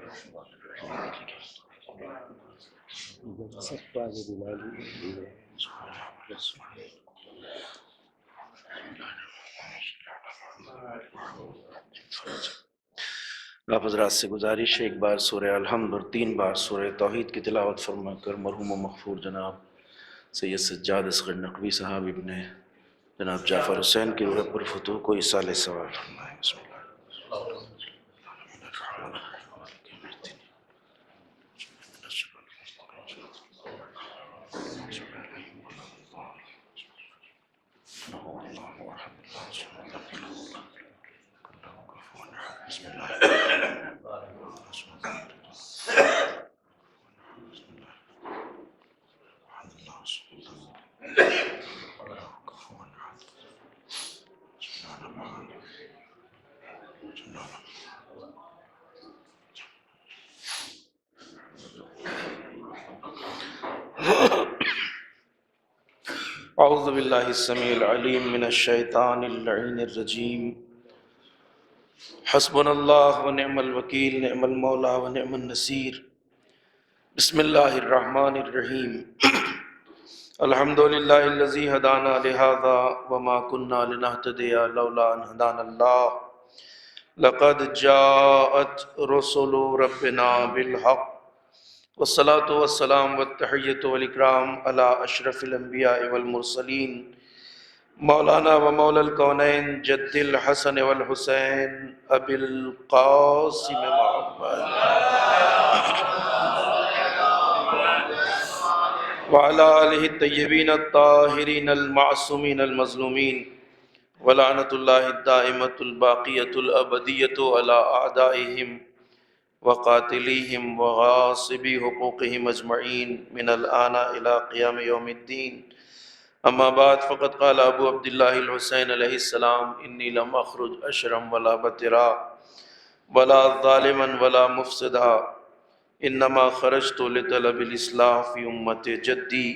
آپ حضرات سے گزارش ہے ایک بار سورہ الحمد اور 3 بار سورہ توحید کی تلاوت فرما کر مرحوم و مغفور جناب سید سجاد اصغر نقوی صاحب ابن جناب جعفر حسین کی روح پرفتوح کو ایصال ثواب فرمائیں۔ بسم اللہ۔ اعوذ باللہ السمیع العلیم من الشیطان اللعین الرجیم حسبنا اللہ ونعم الوکیل نعم المولا ونعم النصیر بسم اللہ الرحمن الرحیم الحمدللہ الذی ہدانا لہذا وما كنا لنہتدی لولا ان ہدانا اللہ لقد جاءت رسل ربنا بالحق والصلاة والسلام والتحیۃ والاکرام علی اشرف الانبیاء والمرسلین مولانا و مولا الکونین جد الحسن والحسین ابی القاسم محمد وعلى آلہ الطیبین الطاہرین المعصومین المظلومین ولعنۃ اللہ الدائمۃ الباقیۃ الابدیۃ علی اعدائہم وقاتلیہم وغاصبی حقوقہم اجمعین من الآن الى قیام یوم الدین اما بعد فقد قال ابو عبداللہ الحسین علیہ السلام انی لم اخرج اشرم ولا بطرا ولا ظالما ولا مفسدا انما خرجت لطلب الاصلاح فی امت جدی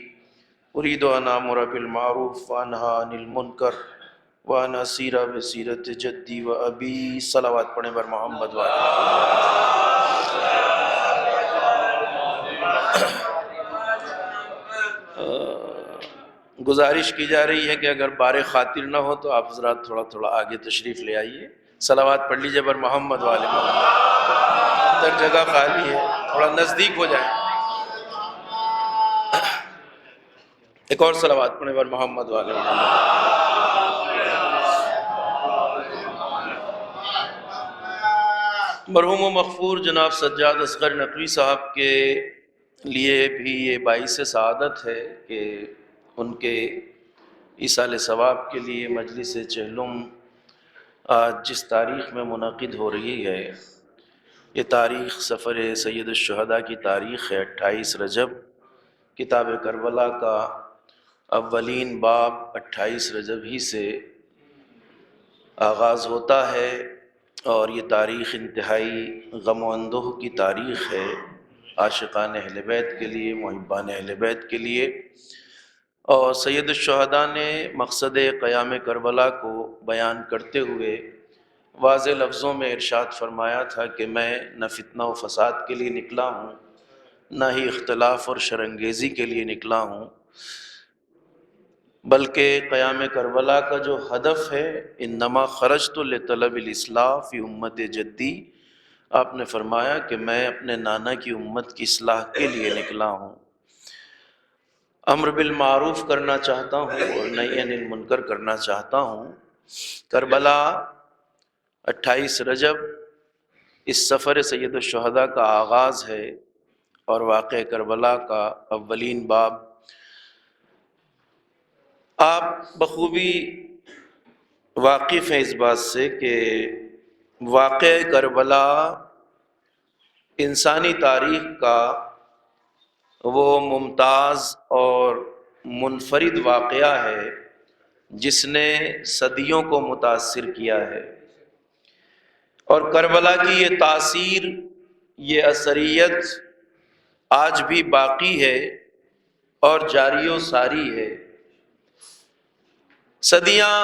اريد ان امر بالمعروف وانہا عن المنکر وان اسیر بسیرت جدی و ابی صلوات پڑھیں بر محمد گزارش کی جا رہی ہے کہ اگر بار خاطر نہ ہو تو آپ حضرات تھوڑا تھوڑا آگے تشریف لے آئیے، صلوات پڑھ لیجئے بر محمد والے محمد، ادھر جگہ خالی ہے، تھوڑا نزدیک ہو جائیں۔ ایک اور صلوات پڑھیں بر محمد والے محمد۔ مرحوم و مغفور جناب سجاد اصغر نقوی صاحب کے لیے بھی یہ باعث سعادت ہے کہ ان کے ایصال ثواب کے لیے مجلس چہلم آج جس تاریخ میں منعقد ہو رہی ہے، یہ تاریخ سفر سید الشہداء کی تاریخ ہے۔ 28 رجب کتاب کربلا کا اولین باب 28 رجب ہی سے آغاز ہوتا ہے، اور یہ تاریخ انتہائی غم و اندوہ کی تاریخ ہے عاشقان اہل بیت کے لیے، محبان اہل بیت کے لیے۔ اور سید الشہداء نے مقصد قیام کربلا کو بیان کرتے ہوئے واضح لفظوں میں ارشاد فرمایا تھا کہ میں نہ فتنہ و فساد کے لیے نکلا ہوں، نہ ہی اختلاف اور شرنگیزی کے لیے نکلا ہوں، بلکہ قیام کربلا کا جو ہدف ہے، انما خرجت لطلب الاصلاح فی امت جدی، آپ نے فرمایا کہ میں اپنے نانا کی امت کی اصلاح کے لیے نکلا ہوں، امر بالمعروف کرنا چاہتا ہوں اور نہی عن المنکر کرنا چاہتا ہوں۔ کربلا 28 رجب اس سفر سید الشہداء کا آغاز ہے، اور واقع کربلا کا اولین باب آپ بخوبی واقف ہیں اس بات سے کہ واقع کربلا انسانی تاریخ کا وہ ممتاز اور منفرد واقعہ ہے جس نے صدیوں کو متاثر کیا ہے، اور کربلا کی یہ تاثیر، یہ اثریت آج بھی باقی ہے اور جاری و ساری ہے۔ صدیاں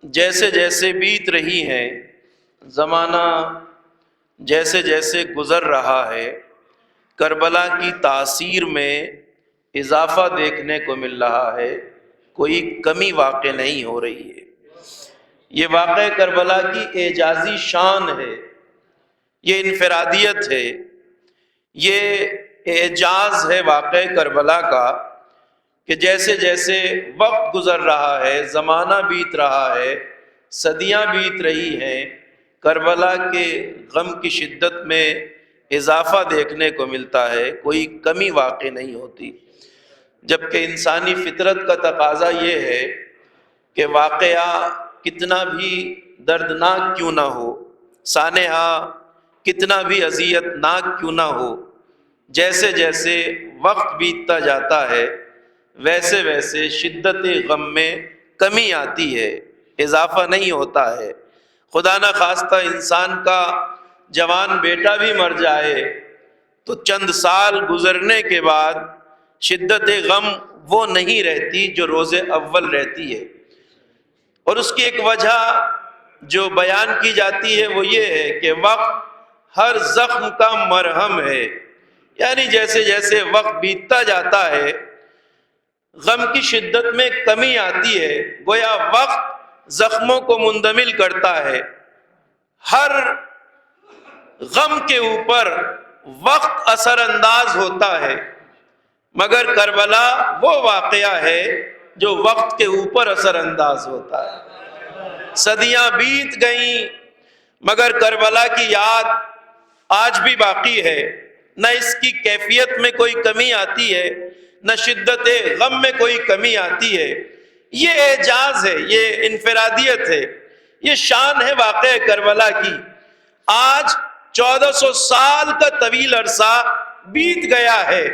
جیسے جیسے بیت رہی ہیں، زمانہ جیسے جیسے گزر رہا ہے کربلا کی تاثیر میں اضافہ دیکھنے کو مل رہا ہے، کوئی کمی واقع نہیں ہو رہی ہے۔ یہ واقع کربلا کی اعجازی شان ہے، یہ انفرادیت ہے، یہ اعجاز ہے واقع کربلا کا کہ جیسے جیسے وقت گزر رہا ہے، زمانہ بیت رہا ہے، صدیاں بیت رہی ہیں، کربلا کے غم کی شدت میں اضافہ دیکھنے کو ملتا ہے، کوئی کمی واقع نہیں ہوتی۔ جبکہ انسانی فطرت کا تقاضا یہ ہے کہ واقعہ کتنا بھی دردناک کیوں نہ ہو، سانحہ کتنا بھی اذیت ناک کیوں نہ ہو، جیسے جیسے وقت بیتتا جاتا ہے ویسے ویسے شدت غم میں کمی آتی ہے، اضافہ نہیں ہوتا ہے۔ خدا نہ خواستہ انسان کا جوان بیٹا بھی مر جائے تو چند سال گزرنے کے بعد شدت غم وہ نہیں رہتی جو روز اول رہتی ہے۔ اور اس کی ایک وجہ جو بیان کی جاتی ہے وہ یہ ہے کہ وقت ہر زخم کا مرہم ہے، یعنی جیسے جیسے وقت بیتتا جاتا ہے غم کی شدت میں کمی آتی ہے، گویا وقت زخموں کو مندمل کرتا ہے۔ ہر غم کے اوپر وقت اثر انداز ہوتا ہے، مگر کربلا وہ واقعہ ہے جو وقت کے اوپر اثر انداز ہوتا ہے۔ صدیاں بیت گئیں مگر کربلا کی یاد آج بھی باقی ہے، نہ اس کی کیفیت میں کوئی کمی آتی ہے، نہ شدت غم میں کوئی کمی آتی ہے۔ یہ اعجاز ہے، یہ انفرادیت ہے، یہ شان ہے واقعہ کربلا کی۔ آج 1400 سال کا طویل عرصہ بیت گیا ہے۔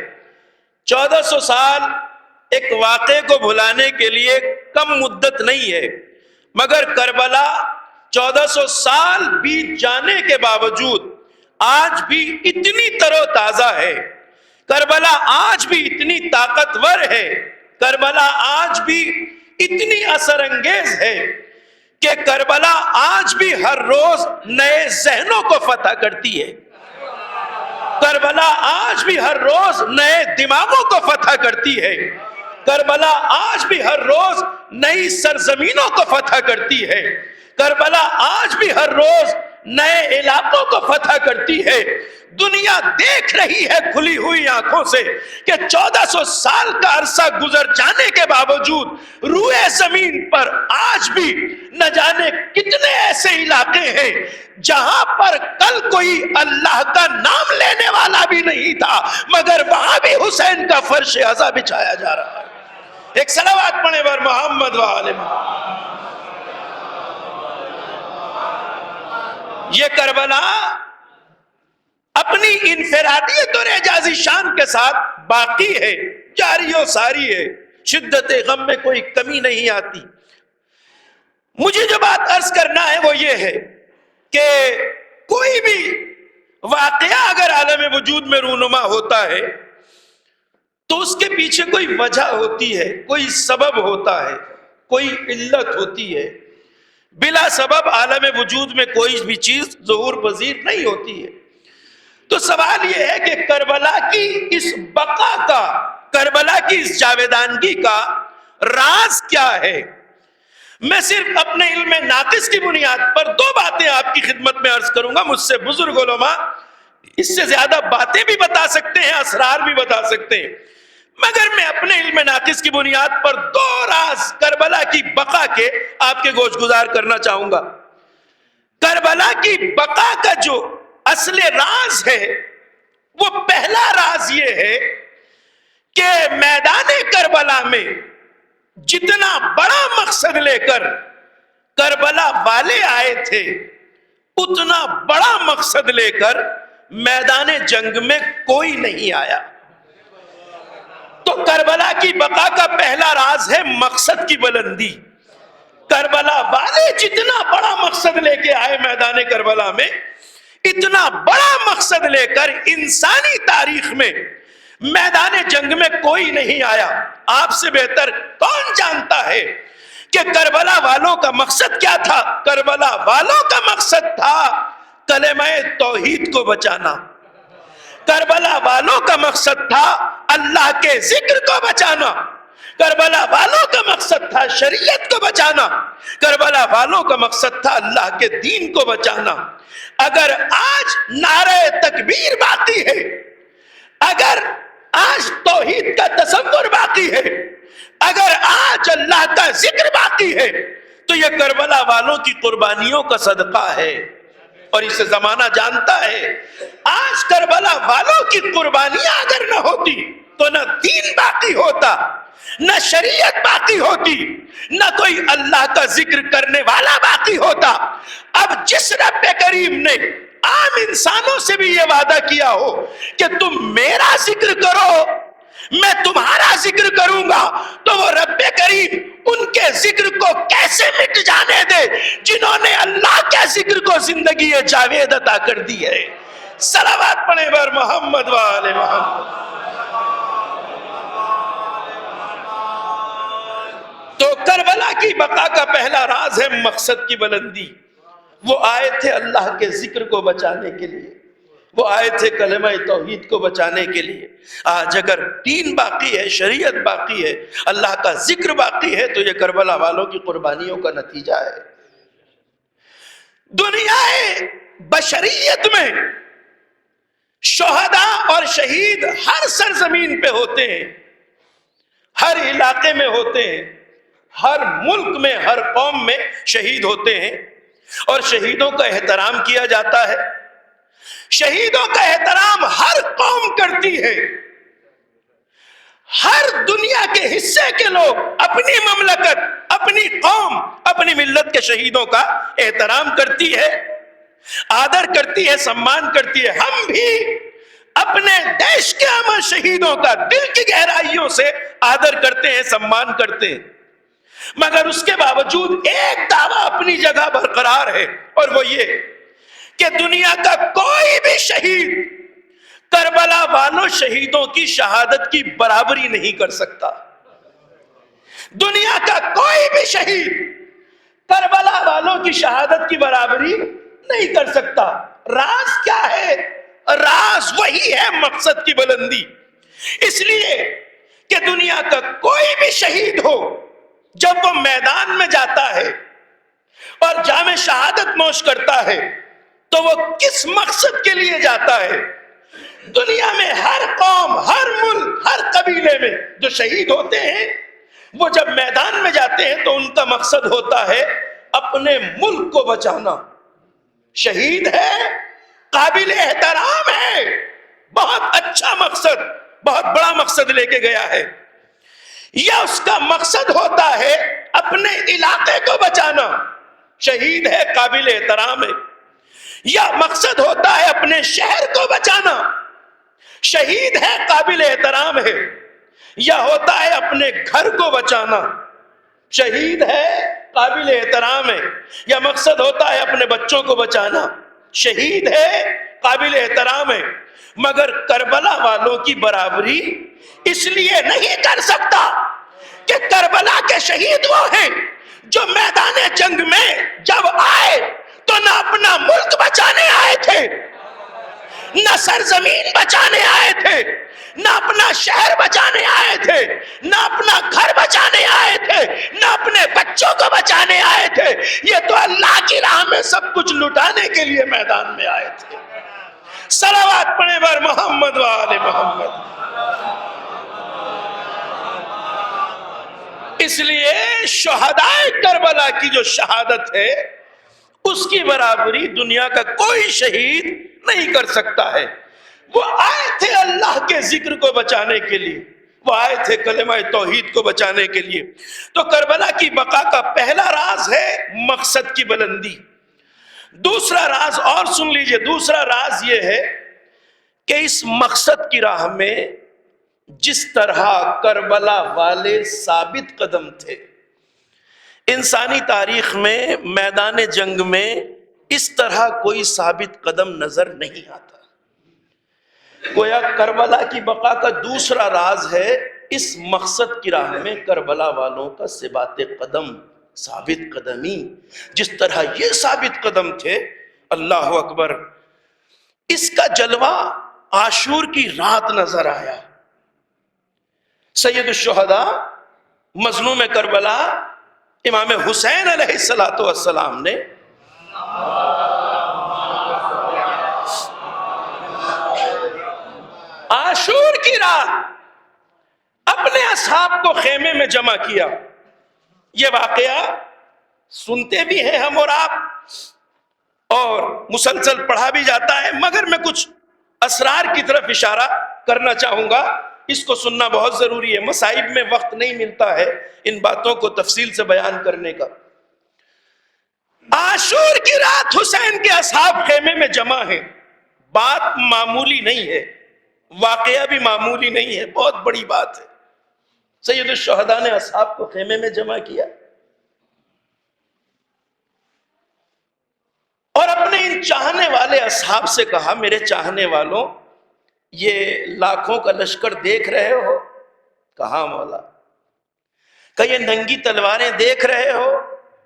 1400 سال ایک واقعے کو بھلانے کے لیے کم مدت نہیں ہے، مگر کربلا 1400 سال بیت جانے کے باوجود آج بھی اتنی تر و تازہ ہے، کربلا آج بھی اتنی طاقتور ہے، کربلا آج بھی اتنی اثر انگیز ہے کہ کربلا آج بھی ہر روز نئے ذہنوں کو فتح کرتی ہے، کربلا آج بھی ہر روز نئے دماغوں کو فتح کرتی ہے، کربلا آج بھی ہر روز نئی سرزمینوں کو فتح کرتی ہے، کربلا آج بھی ہر روز نئے علاقوں کو فتح کرتی ہے۔ دنیا دیکھ رہی ہے کھلی ہوئی آنکھوں سے کہ 1400 سال کا عرصہ گزر جانے کے باوجود روئے زمین پر آج بھی نہ جانے کتنے ایسے علاقے ہیں جہاں پر کل کوئی اللہ کا نام لینے والا بھی نہیں تھا، مگر وہاں بھی حسین کا فرش عزا بچھایا جا رہا ہے۔ ایک صلوات پڑھیں بر محمد و آل محمد۔ یہ کربلا اپنی انفرادیت اور اعجازی شان کے ساتھ باقی ہے، جاری و ساری ہے، شدت غم میں کوئی کمی نہیں آتی۔ مجھے جو بات عرض کرنا ہے وہ یہ ہے کہ کوئی بھی واقعہ اگر عالم وجود میں رونما ہوتا ہے تو اس کے پیچھے کوئی وجہ ہوتی ہے، کوئی سبب ہوتا ہے، کوئی علت ہوتی ہے۔ بلا سبب عالم وجود میں کوئی بھی چیز ظہور پذیر نہیں ہوتی ہے۔ تو سوال یہ ہے کہ کربلا کی اس بقا کا، کربلا کی اس جاویدانگی کا راز کیا ہے؟ میں صرف اپنے علم ناقص کی بنیاد پر دو باتیں آپ کی خدمت میں عرض کروں گا۔ مجھ سے بزرگ علماء اس سے زیادہ باتیں بھی بتا سکتے ہیں، اسرار بھی بتا سکتے ہیں، مگر میں اپنے علم ناقص کی بنیاد پر دو راز کربلا کی بقا کے آپ کے گوش گزار کرنا چاہوں گا۔ کربلا کی بقا کا جو اصل راز ہے وہ پہلا راز یہ ہے کہ میدان کربلا میں جتنا بڑا مقصد لے کر کربلا والے آئے تھے اتنا بڑا مقصد لے کر میدان جنگ میں کوئی نہیں آیا۔ تو کربلا کی بقا کا پہلا راز ہے مقصد کی بلندی۔ کربلا والے جتنا بڑا مقصد لے کے آئے میدان کربلا میں، اتنا بڑا مقصد لے کر انسانی تاریخ میں میدان جنگ میں کوئی نہیں آیا۔ آپ سے بہتر کون جانتا ہے کہ کربلا والوں کا مقصد کیا تھا؟ کربلا والوں کا مقصد تھا کلمہ توحید کو بچانا، کربلا والوں کا مقصد تھا اللہ کے ذکر کو بچانا، کربلا والوں کا مقصد تھا شریعت کو بچانا، کربلا والوں کا مقصد تھا اللہ کے دین کو بچانا۔ اگر آج نعرہ تکبیر باقی ہے، اگر آج توحید کا تصور باقی ہے، اگر آج اللہ کا ذکر باقی ہے، تو یہ کربلا والوں کی قربانیوں کا صدقہ ہے، اور اسے زمانہ جانتا ہے۔ آج کربلا والوں کی قربانیاں اگر نہ ہوتی تو نہ دین باقی ہوتا، نہ شریعت باقی ہوتی، نہ کوئی اللہ کا ذکر کرنے والا باقی ہوتا۔ اب جس رب کریم نے عام انسانوں سے بھی یہ وعدہ کیا ہو کہ تم میرا ذکر کرو، میں تمہارا ذکر کروں گا، تو وہ رب کریم ان کے ذکر کو کیسے مٹ جانے دے جنہوں نے اللہ کے ذکر کو زندگی جاوید عطا کر دی ہے۔ صلوات پڑھیں بر محمد وآل محمد۔ تو کربلا کی بقا کا پہلا راز ہے مقصد کی بلندی۔ وہ آئے تھے اللہ کے ذکر کو بچانے کے لیے، وہ آئے تھے کلمہ توحید کو بچانے کے لیے۔ آج اگر دین باقی ہے، شریعت باقی ہے، اللہ کا ذکر باقی ہے، تو یہ کربلا والوں کی قربانیوں کا نتیجہ ہے۔ دنیا بشریت میں شہداء اور شہید ہر سرزمین پہ ہوتے ہیں، ہر علاقے میں ہوتے ہیں، ہر ملک میں، ہر قوم میں شہید ہوتے ہیں، اور شہیدوں کا احترام کیا جاتا ہے۔ شہیدوں کا احترام ہر قوم کرتی ہے، ہر دنیا کے حصے کے لوگ اپنی مملکت، اپنی قوم، اپنی ملت کے شہیدوں کا احترام کرتی ہے، آدر کرتی ہے، سمان کرتی ہے۔ ہم بھی اپنے دیش کے امر شہیدوں کا دل کی گہرائیوں سے آدر کرتے ہیں، سمان کرتے ہیں، مگر اس کے باوجود ایک دعویٰ اپنی جگہ برقرار ہے، اور وہ یہ کہ دنیا کا کوئی بھی شہید کربلا والوں شہیدوں کی شہادت کی برابری نہیں کر سکتا۔ دنیا کا کوئی بھی شہید کربلا والوں کی شہادت کی برابری نہیں کر سکتا۔ راز کیا ہے؟ راز وہی ہے مقصد کی بلندی۔ اس لیے کہ دنیا کا کوئی بھی شہید ہو، جب وہ میدان میں جاتا ہے اور جام شہادت نوش کرتا ہے، تو وہ کس مقصد کے لیے جاتا ہے؟ دنیا میں ہر قوم، ہر ملک، ہر قبیلے میں جو شہید ہوتے ہیں، وہ جب میدان میں جاتے ہیں تو ان کا مقصد ہوتا ہے اپنے ملک کو بچانا۔ شہید ہے، قابل احترام ہے، بہت اچھا مقصد، بہت بڑا مقصد لے کے گیا ہے۔ یا اس کا مقصد ہوتا ہے اپنے علاقے کو بچانا، شہید ہے، قابل احترام ہے۔ یا مقصد ہوتا ہے اپنے شہر کو بچانا، شہید ہے، قابل احترام ہے۔ یا ہوتا ہے اپنے گھر کو بچانا، شہید ہے، قابل احترام ہے۔ یا مقصد ہوتا ہے اپنے بچوں کو بچانا، شہید ہے، قابل احترام ہے۔ مگر کربلا والوں کی برابری اس لیے نہیں کر سکتا کہ کربلا کے شہید وہ ہیں جو میدان جنگ میں جب آئے تو نہ اپنا ملک بچانے آئے تھے، نہ سرزمین بچانے آئے تھے، نہ اپنا شہر بچانے آئے تھے، نہ اپنا گھر بچانے آئے تھے، نہ اپنے بچوں کو بچانے آئے تھے۔ یہ تو اللہ کی راہ میں سب کچھ لٹانے کے لیے میدان میں آئے تھے۔ صلوات پڑھیں بر محمد وآل محمد۔ اس لیے شہداء کربلا کی جو شہادت ہے، اس کی برابری دنیا کا کوئی شہید نہیں کر سکتا ہے۔ وہ آئے تھے اللہ کے ذکر کو بچانے کے لیے، وہ آئے تھے کلمہ توحید کو بچانے کے لیے۔ تو کربلا کی بقا کا پہلا راز ہے مقصد کی بلندی۔ دوسرا راز اور سن لیجئے، دوسرا راز یہ ہے کہ اس مقصد کی راہ میں جس طرح کربلا والے ثابت قدم تھے، انسانی تاریخ میں میدان جنگ میں اس طرح کوئی ثابت قدم نظر نہیں آتا۔ گویا کربلا کی بقا کا دوسرا راز ہے اس مقصد کی راہ میں کربلا والوں کا ثبات قدم، ثابت قدمی۔ جس طرح یہ ثابت قدم تھے، اللہ اکبر، اس کا جلوہ عاشور کی رات نظر آیا۔ سید الشہداء مظلوم کربلا امام حسین علیہ السلام نے عاشور کی رات اپنے اصحاب کو خیمے میں جمع کیا۔ یہ واقعہ سنتے بھی ہیں ہم اور آپ، اور مسلسل پڑھا بھی جاتا ہے، مگر میں کچھ اسرار کی طرف اشارہ کرنا چاہوں گا۔ اس کو سننا بہت ضروری ہے، مصائب میں وقت نہیں ملتا ہے ان باتوں کو تفصیل سے بیان کرنے کا۔ عاشور کی رات حسین کے اصحاب خیمے میں جمع ہیں۔ بات معمولی نہیں ہے، واقعہ بھی معمولی نہیں ہے، بہت بڑی بات ہے۔ سید الشہداء نے اصحاب کو خیمے میں جمع کیا اور اپنے ان چاہنے والے اصحاب سے کہا، میرے چاہنے والوں، یہ لاکھوں کا لشکر دیکھ رہے ہو؟ کہاں مولا۔ کہ یہ ننگی تلواریں دیکھ رہے ہو؟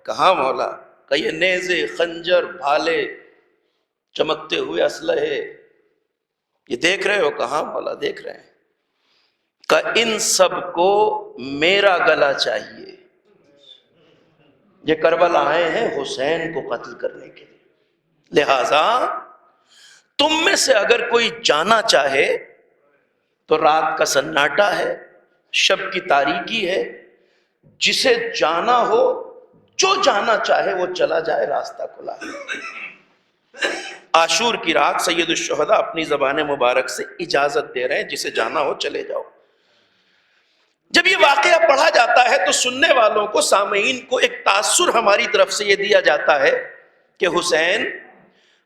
کہاں مولا۔ کہ یہ نیزے، خنجر، بھالے، چمکتے ہوئے اسلحے یہ دیکھ رہے ہو؟ کہاں مولا، دیکھ رہے ہیں۔ کہ ان سب کو میرا گلا چاہیے، یہ کربلا آئے ہیں حسین کو قتل کرنے کے لیے، لہذا تم میں سے اگر کوئی جانا چاہے تو رات کا سناٹا ہے، شب کی تاریکی ہے، جسے جانا ہو، جو جانا چاہے وہ چلا جائے، راستہ کھلا ہے۔ عاشور کی رات سید الشہداء اپنی زبان مبارک سے اجازت دے رہے ہیں، جسے جانا ہو چلے جاؤ۔ جب یہ واقعہ پڑھا جاتا ہے تو سننے والوں کو، سامعین کو ایک تاثر ہماری طرف سے یہ دیا جاتا ہے کہ حسین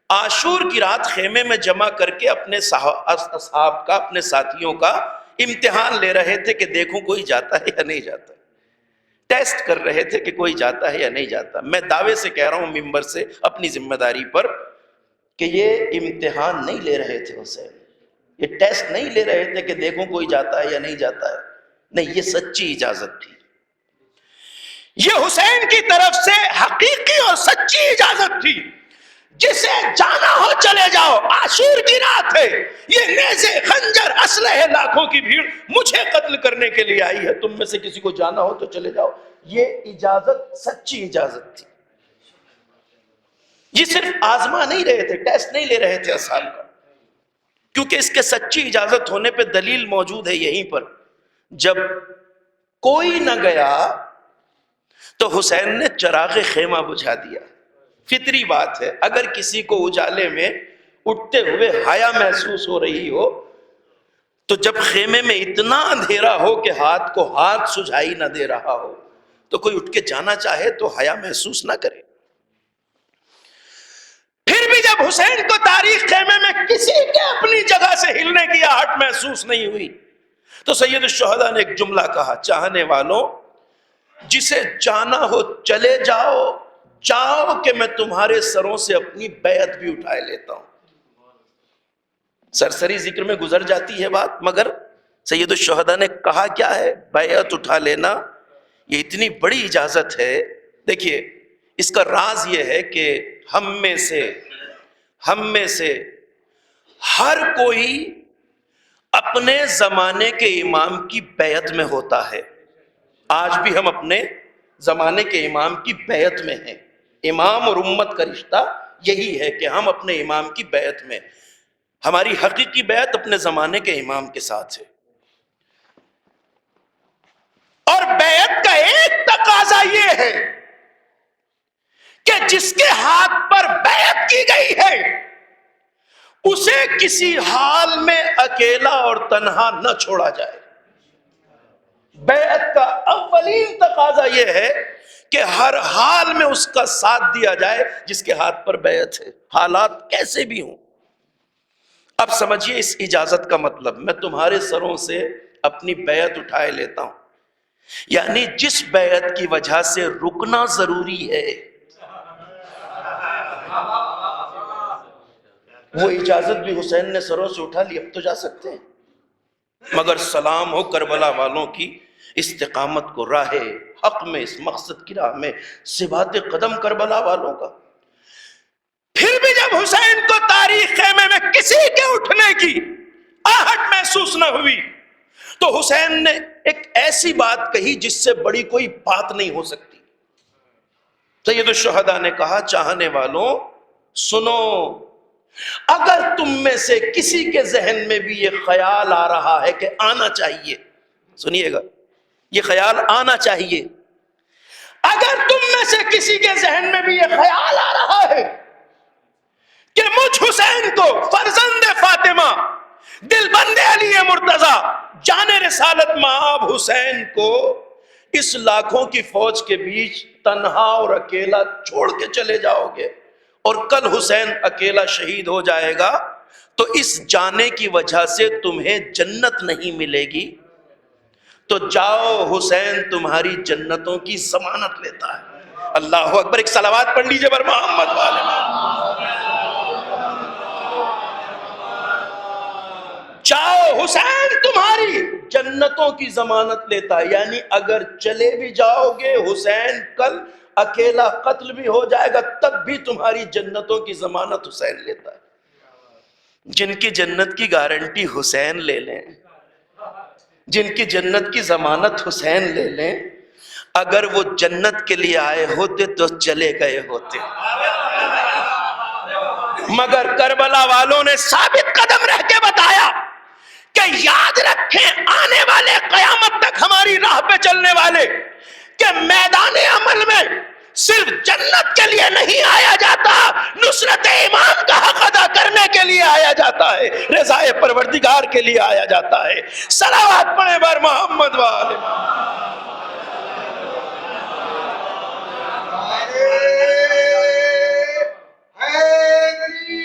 عاشور کی رات خیمے میں جمع کر کے اپنے اصحاب کا، اپنے ساتھیوں کا امتحان لے رہے تھے کہ دیکھوں کوئی جاتا ہے یا نہیں جاتا، ٹیسٹ کر رہے تھے کہ کوئی جاتا ہے یا نہیں جاتا۔ میں دعوے سے کہہ رہا ہوں ممبر سے اپنی ذمہ داری پر کہ یہ امتحان نہیں لے رہے تھے حسین، یہ ٹیسٹ نہیں لے رہے تھے کہ دیکھوں کوئی جاتا ہے یا نہیں جاتا ہے، نہیں، یہ سچی اجازت تھی، یہ حسین کی طرف سے حقیقی اور سچی اجازت تھی۔ جسے جانا ہو چلے جاؤ، عاشور کی رات ہے، یہ نیزے، خنجر، اسلحے، لاکھوں کی بھیڑ مجھے قتل کرنے کے لیے آئی ہے، تم میں سے کسی کو جانا ہو تو چلے جاؤ۔ یہ اجازت سچی اجازت تھی، یہ صرف آزما نہیں رہے تھے، ٹیسٹ نہیں لے رہے تھے اصحاب کا، کیونکہ اس کے سچی اجازت ہونے پہ دلیل موجود ہے یہیں پر۔ جب کوئی نہ گیا تو حسین نے چراغ خیمہ بجھا دیا۔ فطری بات ہے، اگر کسی کو اجالے میں اٹھتے ہوئے حیا محسوس ہو رہی ہو تو جب خیمے میں اتنا اندھیرا ہو کہ ہاتھ کو ہاتھ سجھائی نہ دے رہا ہو تو کوئی اٹھ کے جانا چاہے تو حیا محسوس نہ کرے۔ پھر بھی جب حسین کو تاریخ خیمے میں کسی کے اپنی جگہ سے ہلنے کی آہٹ محسوس نہیں ہوئی تو سید الشہداء نے ایک جملہ کہا، چاہنے والوں، جسے جانا ہو چلے جاؤ، چاہو کہ میں تمہارے سروں سے اپنی بیعت بھی اٹھائے لیتا ہوں۔ سرسری ذکر میں گزر جاتی ہے بات، مگر سید الشہداء نے کہا کیا ہے؟ بیعت اٹھا لینا، یہ اتنی بڑی اجازت ہے۔ دیکھیے، اس کا راز یہ ہے کہ ہم میں سے ہر کوئی اپنے زمانے کے امام کی بیعت میں ہوتا ہے۔ آج بھی ہم اپنے زمانے کے امام کی بیعت میں ہیں۔ امام اور امت کا رشتہ یہی ہے کہ ہم اپنے امام کی بیعت میں، ہماری حقیقی بیعت اپنے زمانے کے امام کے ساتھ ہے۔ اور بیعت کا ایک تقاضا یہ ہے کہ جس کے ہاتھ پر بیعت کی گئی ہے اسے کسی حال میں اکیلا اور تنہا نہ چھوڑا جائے۔ بیعت کا اولین تقاضا یہ ہے کہ ہر حال میں اس کا ساتھ دیا جائے جس کے ہاتھ پر بیعت ہے، حالات کیسے بھی ہوں۔ اب سمجھیے اس اجازت کا مطلب، میں تمہارے سروں سے اپنی بیعت اٹھائے لیتا ہوں، یعنی جس بیعت کی وجہ سے رکنا ضروری ہے وہ اجازت بھی حسین نے سروں سے اٹھا لی، اب تو جا سکتے ہیں۔ مگر سلام ہو کربلا والوں کی استقامت کو، راہ حق میں، اس مقصد کی راہ میں ثبات قدم کربلا والوں کا۔ پھر بھی جب حسین کو تاریخ خیمے میں کسی کے اٹھنے کی آہٹ محسوس نہ ہوئی تو حسین نے ایک ایسی بات کہی جس سے بڑی کوئی بات نہیں ہو سکتی. سید الشہداء نے کہا چاہنے والوں سنو، اگر تم میں سے کسی کے ذہن میں بھی یہ خیال آ رہا ہے کہ آنا چاہیے، سنیے گا، یہ خیال آنا چاہیے، اگر تم میں سے کسی کے ذہن میں بھی یہ خیال آ رہا ہے کہ مجھ حسین کو فرزند فاطمہ دل بند علی مرتضیٰ جان رسالت مآب حسین کو اس لاکھوں کی فوج کے بیچ تنہا اور اکیلا چھوڑ کے چلے جاؤ گے اور کل حسین اکیلا شہید ہو جائے گا تو اس جانے کی وجہ سے تمہیں جنت نہیں ملے گی، تو جاؤ حسین تمہاری جنتوں کی ضمانت لیتا ہے. اللہ اکبر. ایک صلوات پڑھ لیجئے بر محمد والے. جاؤ حسین تمہاری جنتوں کی ضمانت لیتا ہے، یعنی اگر چلے بھی جاؤ گے حسین کل اکیلا قتل بھی ہو جائے گا تب بھی تمہاری جنتوں کی ضمانت حسین لیتا ہے. جن کی جنت کی گارنٹی حسین لے لیں، جن کی جنت کی ضمانت حسین لے لیں، اگر وہ جنت کے لیے آئے ہوتے تو چلے گئے ہوتے. مگر کربلا والوں نے ثابت قدم رہ کے بتایا کہ یاد رکھیں آنے والے قیامت تک ہماری راہ پہ چلنے والے کہ میدان عمل میں صرف جنت کے لیے نہیں آیا جاتا، نصرت ایمان کا حق ادا کرنے کے لیے آیا جاتا ہے، رضائے پروردگار کے لیے آیا جاتا ہے. صلوات پڑھیں بر محمد والے.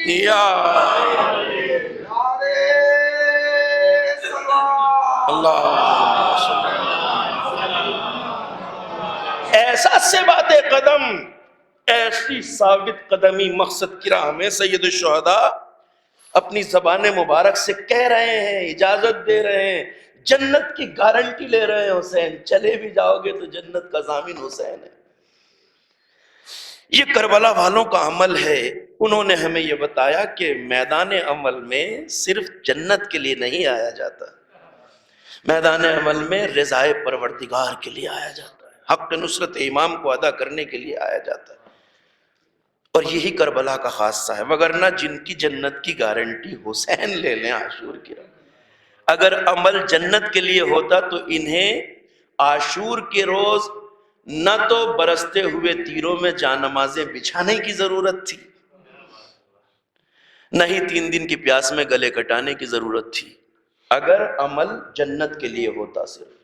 یا اللہ ایسا سے بات قدم، ایسی ثابت قدمی مقصد کی راہ میں سید الشہداء اپنی زبان مبارک سے کہہ رہے ہیں، اجازت دے رہے ہیں، جنت کی گارنٹی لے رہے ہیں. حسین چلے بھی جاؤ گے تو جنت کا ضامن حسین ہے. یہ کربلا والوں کا عمل ہے. انہوں نے ہمیں یہ بتایا کہ میدان عمل میں صرف جنت کے لیے نہیں آیا جاتا، میدان عمل میں رضائے پروردگار کے لیے آیا جاتا ہے، حق نصرت امام کو ادا کرنے کے لیے آیا جاتا ہے. اور یہی کربلا کا خاصہ ہے. وگرنہ جن کی جنت کی گارنٹی حسین لے لیں عاشور کی راہ، اگر عمل جنت کے لیے ہوتا تو انہیں عاشور کے روز نہ تو برستے ہوئے تیروں میں جانمازیں بچھانے کی ضرورت تھی، نہ ہی 3 دن کی پیاس میں گلے کٹانے کی ضرورت تھی، اگر عمل جنت کے لیے ہوتا صرف.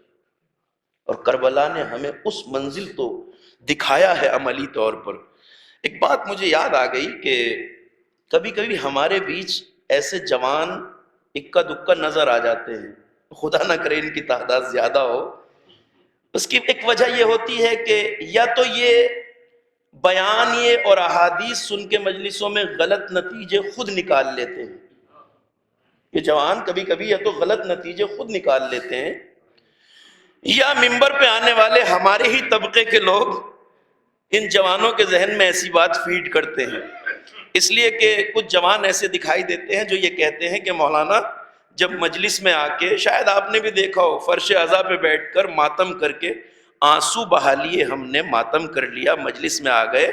اور کربلا نے ہمیں اس منزل تو دکھایا ہے عملی طور پر. ایک بات مجھے یاد آ گئی کہ کبھی کبھی ہمارے بیچ ایسے جوان اکا دکا نظر آ جاتے ہیں، خدا نہ کرے ان کی تعداد زیادہ ہو. اس کی ایک وجہ یہ ہوتی ہے کہ یا تو یہ بیان یہ اور احادیث سن کے مجلسوں میں غلط نتیجے خود نکال لیتے ہیں. یہ جوان کبھی کبھی یا تو غلط نتیجے خود نکال لیتے ہیں، یا منبر پہ آنے والے ہمارے ہی طبقے کے لوگ ان جوانوں کے ذہن میں ایسی بات فیڈ کرتے ہیں. اس لیے کہ کچھ جوان ایسے دکھائی دیتے ہیں جو یہ کہتے ہیں کہ مولانا جب مجلس میں آ کے، شاید آپ نے بھی دیکھا ہو، فرش عزا پہ بیٹھ کر ماتم کر کے آنسو بہا لیے، ہم نے ماتم کر لیا، مجلس میں آ گئے،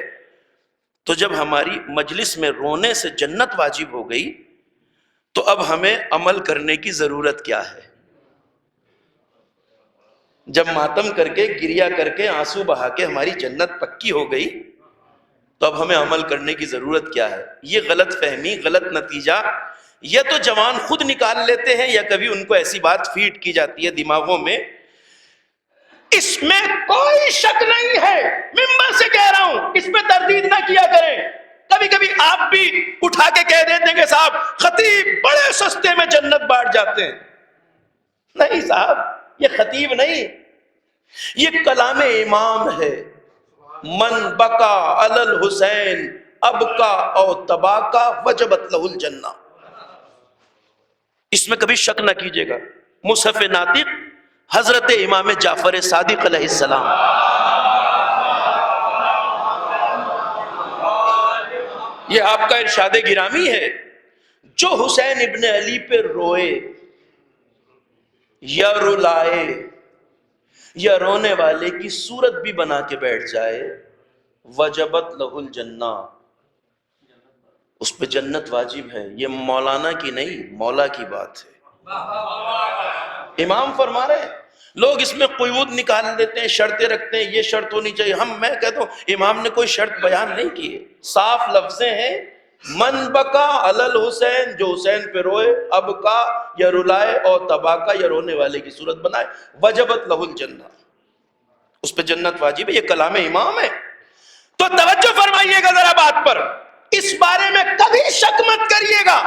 تو جب ہماری مجلس میں رونے سے جنت واجب ہو گئی تو اب ہمیں عمل کرنے کی ضرورت کیا ہے؟ جب ماتم کر کے، گریا کر کے، آنسو بہا کے ہماری جنت پکی ہو گئی تو اب ہمیں عمل کرنے کی ضرورت کیا ہے؟ یہ غلط فہمی، غلط نتیجہ یا تو جوان خود نکال لیتے ہیں یا کبھی ان کو ایسی بات فیڈ کی جاتی ہے دماغوں میں. اس میں کوئی شک نہیں ہے، ممبر سے کہہ رہا ہوں، اس میں تردید نہ کیا کریں. کبھی کبھی آپ بھی اٹھا کے کہہ دیتے ہیں کہ صاحب خطیب بڑے سستے میں جنت بانٹ جاتے ہیں. نہیں صاحب، یہ خطیب نہیں، یہ کلام امام ہے. من بکا علی الحسین ابکا او تباکا وجبت لہ الجنہ. اس میں کبھی شک نہ کیجیے گا. مصحف ناطق حضرت امام جعفر صادق علیہ السلام. یہ آپ کا ارشاد گرامی ہے، جو حسین ابن علی پہ روئے یا رلائے یا رونے والے کی صورت بھی بنا کے بیٹھ جائے، وجبت لہ الجنہ، اس پہ جنت واجب ہے۔ یہ مولانا کی نہیں، مولا کی بات ہے۔ امام فرما رہے ہیں، لوگ اس میں قیود نکال دیتے ہیں، شرطیں رکھتے ہیں، یہ شرط ہونی چاہیے۔ میں کہتا ہوں امام نے کوئی شرط بیان نہیں کی ہے، صاف لفظیں ہیں، من بکا علی الحسین، جو حسین پہ روئے، اب کا یا رلائے، اور تباکا یا رونے والے کی صورت بنائے، وجبت لہ الجنہ، اس پہ جنت واجب ہے۔ یہ کلام امام ہے۔ تو توجہ فرمائیے گا ذرا بات پر، اس بارے میں کبھی شک مت کریے گا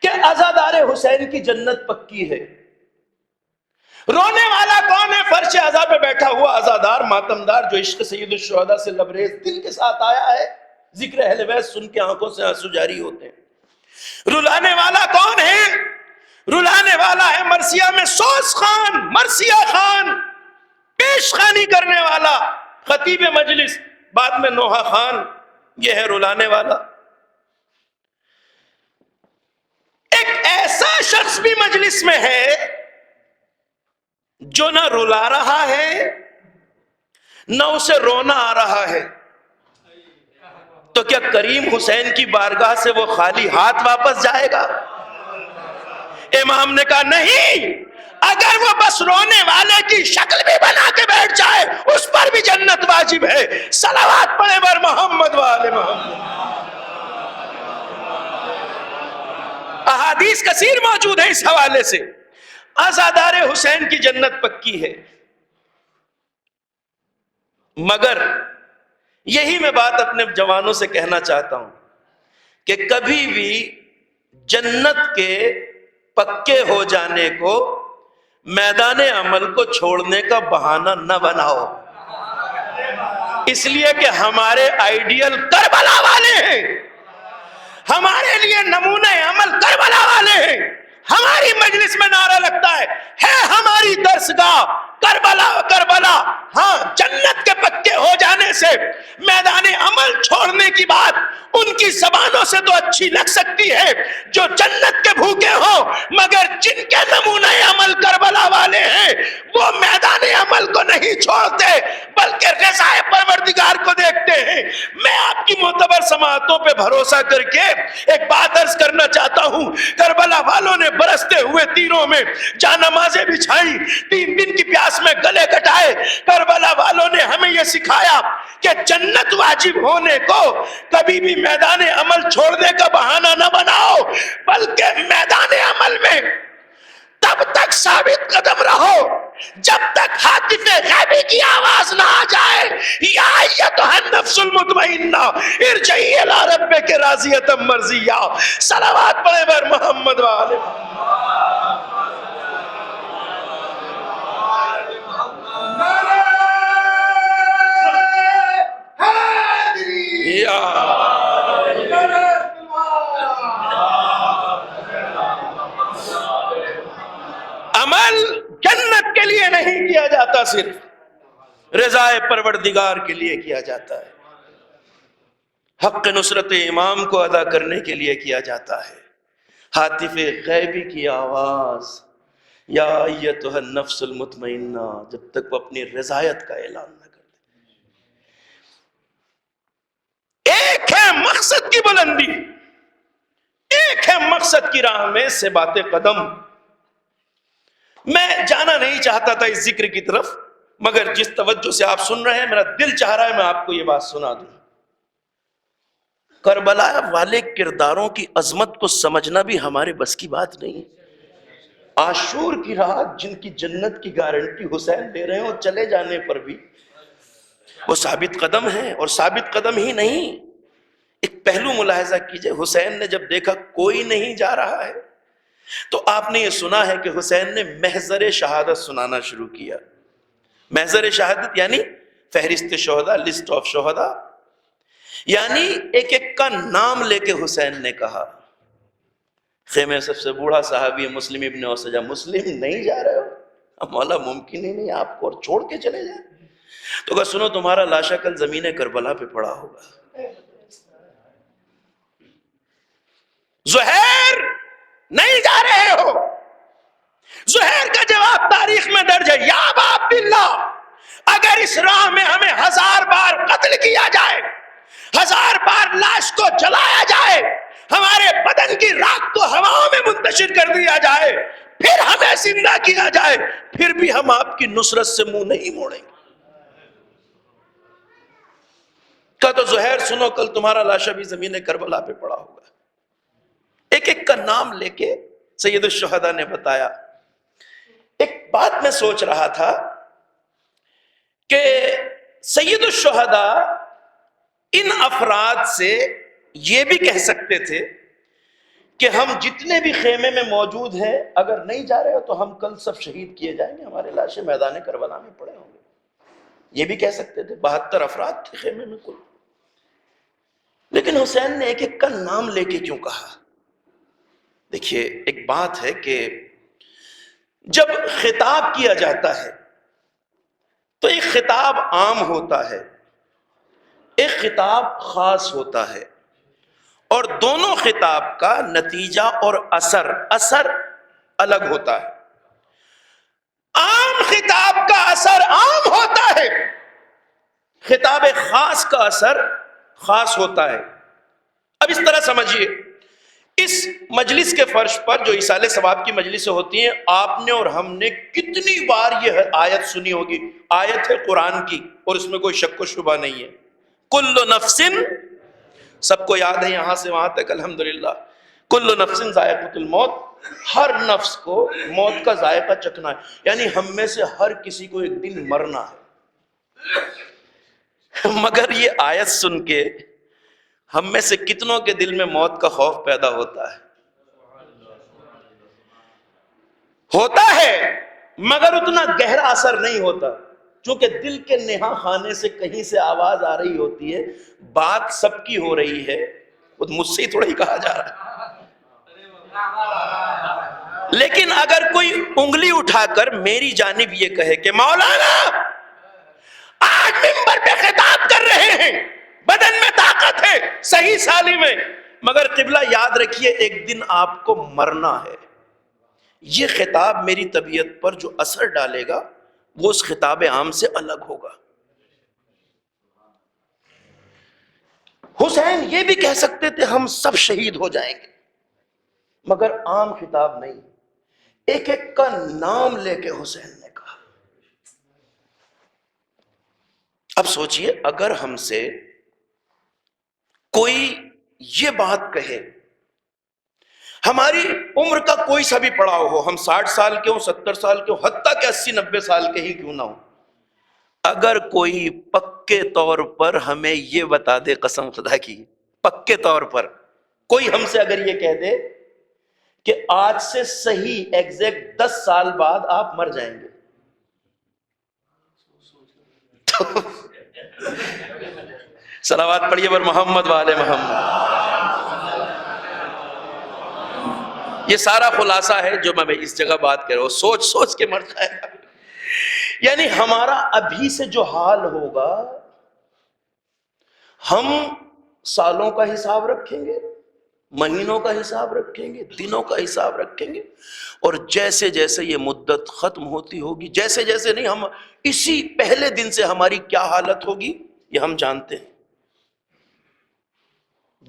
کہ عزادار حسین کی جنت پکی ہے۔ رونے والا کون ہے؟ فرش عزا پہ بیٹھا ہوا عزادار، ماتمدار، جو عشق سید الشہداء سے لبریز دل کے ساتھ آیا ہے، ذکر اہل بیت سن کے آنکھوں سے آنسو جاری ہوتے ہیں۔ رلانے والا کون ہے؟ رلانے والا ہے مرثیہ میں سوس خان، مرثیہ خان، پیش خانی کرنے والا، خطیب مجلس، بعد میں نوحہ خان، یہ ہے رلانے والا۔ ایک ایسا شخص بھی مجلس میں ہے جو نہ رلا رہا ہے نہ اسے رونا آ رہا ہے، تو کیا کریم حسین کی بارگاہ سے وہ خالی ہاتھ واپس جائے گا؟ امام نے کہا نہیں، اگر وہ بس رونے والے کی شکل بھی بنا کے بیٹھ جائے اس پر بھی جنت واجب ہے۔ صلوات پڑھے بر محمد وآل محمد۔ احادیث کثیر موجود ہے اس حوالے سے۔ عزادار حسین کی جنت پکی ہے، مگر یہی میں بات اپنے جوانوں سے کہنا چاہتا ہوں کہ کبھی بھی جنت کے پکے ہو جانے کو میدان عمل کو چھوڑنے کا بہانہ نہ بناؤ، اس لیے کہ ہمارے آئیڈیل کربلا والے ہیں، ہمارے لیے نمونہ عمل کربلا والے ہیں۔ ہماری مجلس میں نعرہ لگتا ہے ہماری درسگاہ کربلا کربلا۔ ہاں، جنت کے پکے ہو جانے سے میدان عمل چھوڑنے کی بات ان کی زبانوں سے تو اچھی لگ سکتی ہے جو جنت کے بھوکے ہوں، مگر جن کے نمونہ عمل کربلا والے ہیں وہ میدان عمل کو نہیں چھوڑتے بلکہ رضا پروردگار کو دیکھتے ہیں۔ میں آپ کی معتبر سماعتوں پہ بھروسہ کر کے ایک بات عرض کرنا چاہتا ہوں، کربلا والوں نے برستے ہوئے تیروں میں جانمازیں بچھائیں، 3 دن کی پیاس میں گلے کٹائے۔ کربلا والوں نے ہمیں یہ سکھایا کہ جنت واجب ہونے کو کبھی بھی میدان عمل چھوڑنے کا بہانہ نہ بناؤ، بلکہ میدان عمل میں تب تک ثابت قدم رہو جب تک ہاتف غیبی کی آواز نہ آ جائے، یا ایتھا النفس المطمئنہ ارجعی الی ربک راضیۃ مرضیہ۔ صلوات پڑھے بر محمد وآلہ عمل جنت کے لیے نہیں کیا جاتا، صرف رضا پروردگار کے لیے کیا جاتا ہے، حق نصرت امام کو ادا کرنے کے لیے کیا جاتا ہے۔ ہاتف غیبی کی آواز یا ایتھا النفس المطمئنہ جب تک وہ اپنی رضایت کا اعلان نہ کر دے۔ ایک ہے مقصد کی بلندی، ایک ہے مقصد کی راہ میں سے بات قدم۔ میں جانا نہیں چاہتا تھا اس ذکر کی طرف، مگر جس توجہ سے آپ سن رہے ہیں میرا دل چاہ رہا ہے میں آپ کو یہ بات سنا دوں۔ کربلا والے کرداروں کی عظمت کو سمجھنا بھی ہمارے بس کی بات نہیں ہے۔ عاشور کی رات جن کی جنت کی گارنٹی حسین دے رہے ہیں اور چلے جانے پر بھی وہ ثابت قدم ہیں، اور ثابت قدم ہی نہیں، ایک پہلو ملاحظہ کیجئے، حسین نے جب دیکھا کوئی نہیں جا رہا ہے تو آپ نے یہ سنا ہے کہ حسین نے محضر شہادت سنانا شروع کیا۔ محضر شہادت یعنی فہرست شہداء، لسٹ آف شہداء، یعنی ایک ایک کا نام لے کے حسین نے کہا۔ خیمے سب سے بوڑھا صحابی ہے مسلم ابن اوسجہ، مسلم نہیں جا رہے ہو؟ مولا ممکن ہی نہیں آپ کو اور چھوڑ کے چلے جائیں۔ تو کہا سنو تمہارا لاشا کل زمین کربلا پہ پڑا ہوگا، زہیر نہیں جا رہے ہو؟ زہیر کا جواب تاریخ میں درج ہے، یا ابا عبداللہ، اگر اس راہ میں ہمیں 1000 بار قتل کیا جائے، 1000 بار لاش کو جلایا جائے، ہمارے بدن کی راکھ کو ہواؤں میں منتشر کر دیا جائے، پھر ہمیں زندہ کیا جائے، پھر بھی ہم آپ کی نصرت سے منہ نہیں موڑیں گے۔ کہا تو زہیر سنو، کل تمہارا لاشا بھی زمین کربلا پہ پڑا ہوگا۔ ایک ایک کا نام لے کے سید الشہداء نے بتایا۔ ایک بات میں سوچ رہا تھا کہ سید الشہداء ان افراد سے یہ بھی کہہ سکتے تھے کہ ہم جتنے بھی خیمے میں موجود ہیں، اگر نہیں جا رہے ہو تو ہم کل سب شہید کیے جائیں گے، ہمارے لاشیں میدان کربلا میں پڑے ہوں گے۔ یہ بھی کہہ سکتے تھے، 72 افراد تھے خیمے میں کل۔ لیکن حسین نے ایک ایک کا نام لے کے کیوں کہا؟ دیکھیے، ایک بات ہے کہ جب خطاب کیا جاتا ہے تو ایک خطاب عام ہوتا ہے، ایک خطاب خاص ہوتا ہے، اور دونوں خطاب کا نتیجہ اور اثر الگ ہوتا ہے۔ عام خطاب کا اثر عام ہوتا ہے، خطاب خاص کا اثر خاص ہوتا ہے۔ اب اس طرح سمجھیے، اس مجلس کے فرش پر جو ایصال ثواب کی مجلسیں ہوتی ہیں، آپ نے اور ہم نے کتنی بار یہ آیت سنی ہوگی، آیت ہے قرآن کی، اور اس میں کوئی شک و شبہ نہیں ہے، کل نفس، سب کو یاد ہے یہاں سے وہاں تک الحمدللہ، کل نفس ذائقۃ الموت، ہر نفس کو موت کا ذائقہ چکھنا ہے، یعنی ہم میں سے ہر کسی کو ایک دن مرنا ہے۔ مگر یہ آیت سن کے ہم میں سے کتنوں کے دل میں موت کا خوف پیدا ہوتا ہے مگر اتنا گہرا اثر نہیں ہوتا، چونکہ دل کے نہا خانے سے کہیں سے آواز آ رہی ہوتی ہے، بات سب کی ہو رہی ہے، وہ مجھ سے ہی تھوڑا ہی کہا جا رہا ہے۔ لیکن اگر کوئی انگلی اٹھا کر میری جانب یہ کہے کہ مولانا آج منبر پہ خطاب کر رہے ہیں، بدن میں طاقت ہے، صحیح سالم ہے، مگر قبلہ یاد رکھیے ایک دن آپ کو مرنا ہے، یہ خطاب میری طبیعت پر جو اثر ڈالے گا وہ اس خطاب عام سے الگ ہوگا۔ حسین یہ بھی کہہ سکتے تھے ہم سب شہید ہو جائیں گے، مگر عام خطاب نہیں، ایک ایک کا نام لے کے حسین نے کہا۔ اب سوچئے، اگر ہم سے کوئی یہ بات کہے، ہماری عمر کا کوئی سا بھی پڑاؤ ہو، ہم 60 سال کے ہوں، 70 سال کے ہوں، حتیٰ کہ 80-90 سال کے ہی کیوں نہ ہوں، اگر کوئی پکے طور پر ہمیں یہ بتا دے، قسم خدا کی پکے طور پر کوئی ہم سے اگر یہ کہہ دے کہ آج سے صحیح ایگزیکٹ 10 سال بعد آپ مر جائیں گے، صلوات پڑھیے پر محمد وآل محمد۔ یہ سارا خلاصہ ہے جو میں اس جگہ بات کر رہا ہوں، سوچ سوچ کے مر جائے گا۔ یعنی ہمارا ابھی سے جو حال ہوگا، ہم سالوں کا حساب رکھیں گے، مہینوں کا حساب رکھیں گے، دنوں کا حساب رکھیں گے، اور جیسے جیسے یہ مدت ختم ہوتی ہوگی، جیسے جیسے نہیں، ہم اسی پہلے دن سے ہماری کیا حالت ہوگی یہ ہم جانتے ہیں۔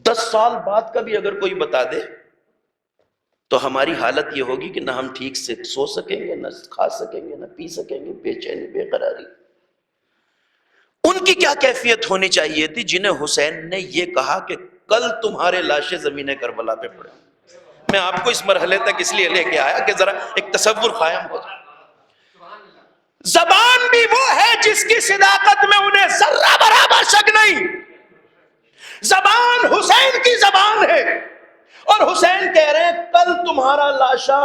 10 سال بعد کا بھی اگر کوئی بتا دے تو ہماری حالت یہ ہوگی کہ نہ ہم ٹھیک سے سو سکیں گے، نہ کھا سکیں گے، نہ پی سکیں گے، بے چینی، بے قراری۔ ان کی کیا کیفیت ہونی چاہیے تھی جنہیں حسین نے یہ کہا کہ کل تمہارے لاشیں زمین کربلا پہ پڑے۔ میں آپ کو اس مرحلے تک اس لیے لے کے آیا کہ ذرا ایک تصور قائم ہو جائے۔ زبان بھی وہ ہے جس کی صداقت میں انہیں ذرہ برابر شک نہیں، زبان حسین کی زبان ہے، اور حسین کہہ رہے ہیں کل تمہارا لاشا